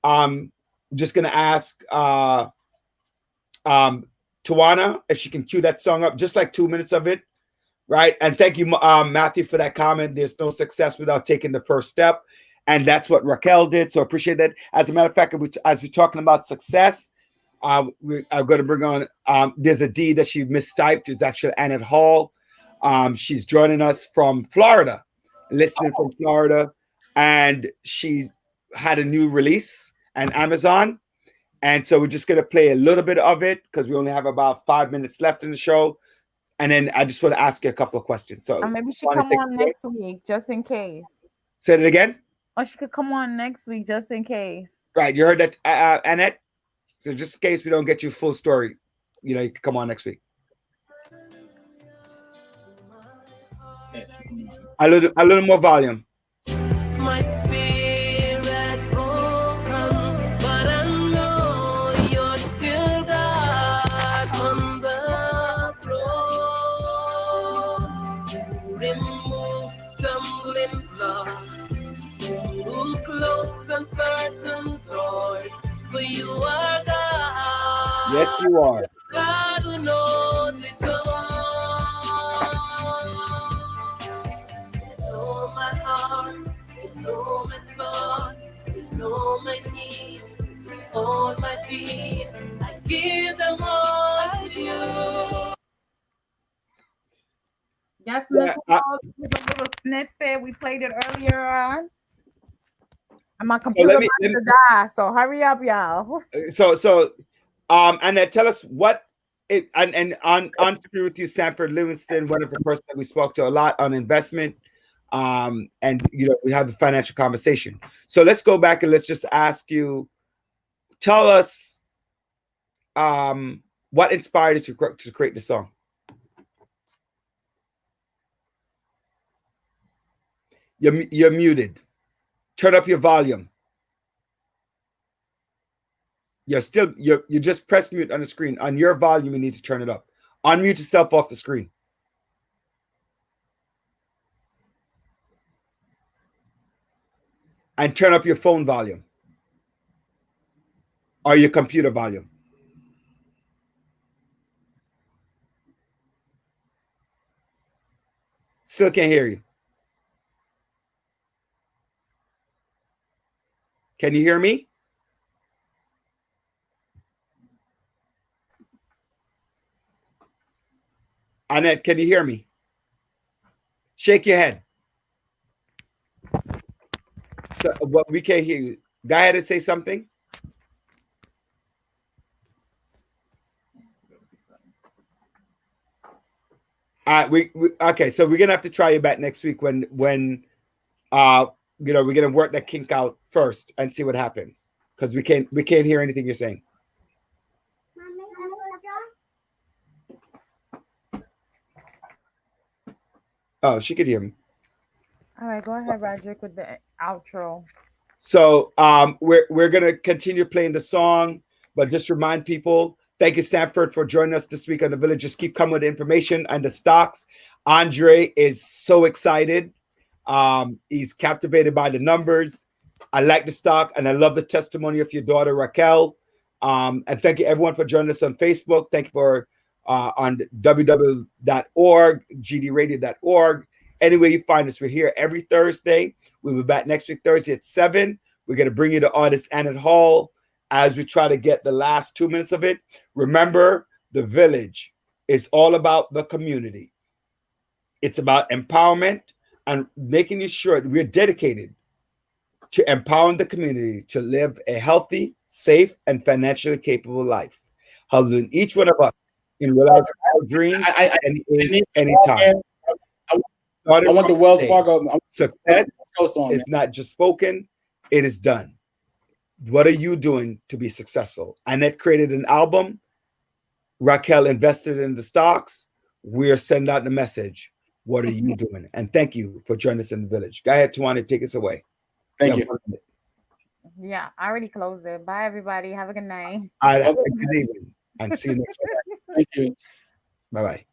I'm just gonna ask Tawana, if she can cue that song up, just like 2 minutes of it, right? And thank you, Matthew, for that comment. There's no success without taking the first step, and that's what Raquel did. So appreciate that. As a matter of fact, as we're talking about success, we are going to bring on. There's a D that she mistyped. It's actually Annette Hall. She's joining us from Florida, listening from Florida, and she had a new release on Amazon. And so we're just going to play a little bit of it because we only have about 5 minutes left in the show. And then I just want to ask you a couple of questions. So Or maybe she come on next week just in case. Say it again. Or she could come on next week just in case. Right. You heard that, Annette? So just in case we don't get you full story, you can come on next week. A little more volume. My spirit broken, but I know you're still God on the throne. Remove stumbling blocks, who close uncertain doors, for you are God. Yes, you are. God who knows it all. Know my heart, you know my thoughts, you know my needs, all my being, I give them all to you. Yes, Yeah, Miss Hall, with a little snippet. We played it earlier on. And my computer let me- about to die, so hurry up, y'all. So Annette, tell us what it and on Secure with You, Sanford Livingston, one of the person that we spoke to a lot on investment. And we have the financial conversation. So let's go back and let's just ask you, tell us what inspired you to create the song. You're muted. Turn up your volume. You just press mute on the screen. On your volume, you need to turn it up. Unmute yourself off the screen. And turn up your phone volume or your computer volume. Still can't hear you. Can you hear me? Annette, can you hear me? Shake your head. So, well, we can't hear you. Go ahead and say something. Okay, so we're gonna have to try you back next week when we're gonna work that kink out first and see what happens because we can't hear anything you're saying. Oh, she could hear me. All right, go ahead, Roderick, with the outro. So we're gonna continue playing the song, but just remind people, thank you, Sanford, for joining us this week on The Village. Just keep coming with the information and the stocks. Andre is so excited. He's captivated by the numbers. I like the stock and I love the testimony of your daughter, Raquel. And thank you everyone for joining us on Facebook. Thank you for on www.org, gdradio.org. Anywhere you find us, we're here every Thursday. We'll be back next week, Thursday at 7. We're going to bring you the artist Annette Hall as we try to get the last 2 minutes of it. Remember, The Village is all about the community. It's about empowerment and making sure that we're dedicated to empowering the community to live a healthy, safe, and financially capable life. Helping each one of us in realizing our dreams anytime. I want the Wells Fargo. Success is not just spoken, it is done. What are you doing to be successful? Annette created an album. Raquel invested in the stocks. We're sending out the message. What are you doing? And thank you for joining us in The Village. Go ahead, Tawana, take us away. Thank you. Yeah, I already closed it. Bye, everybody. Have a good night. All right, have a good evening. And see you next week. Thank you. Bye-bye.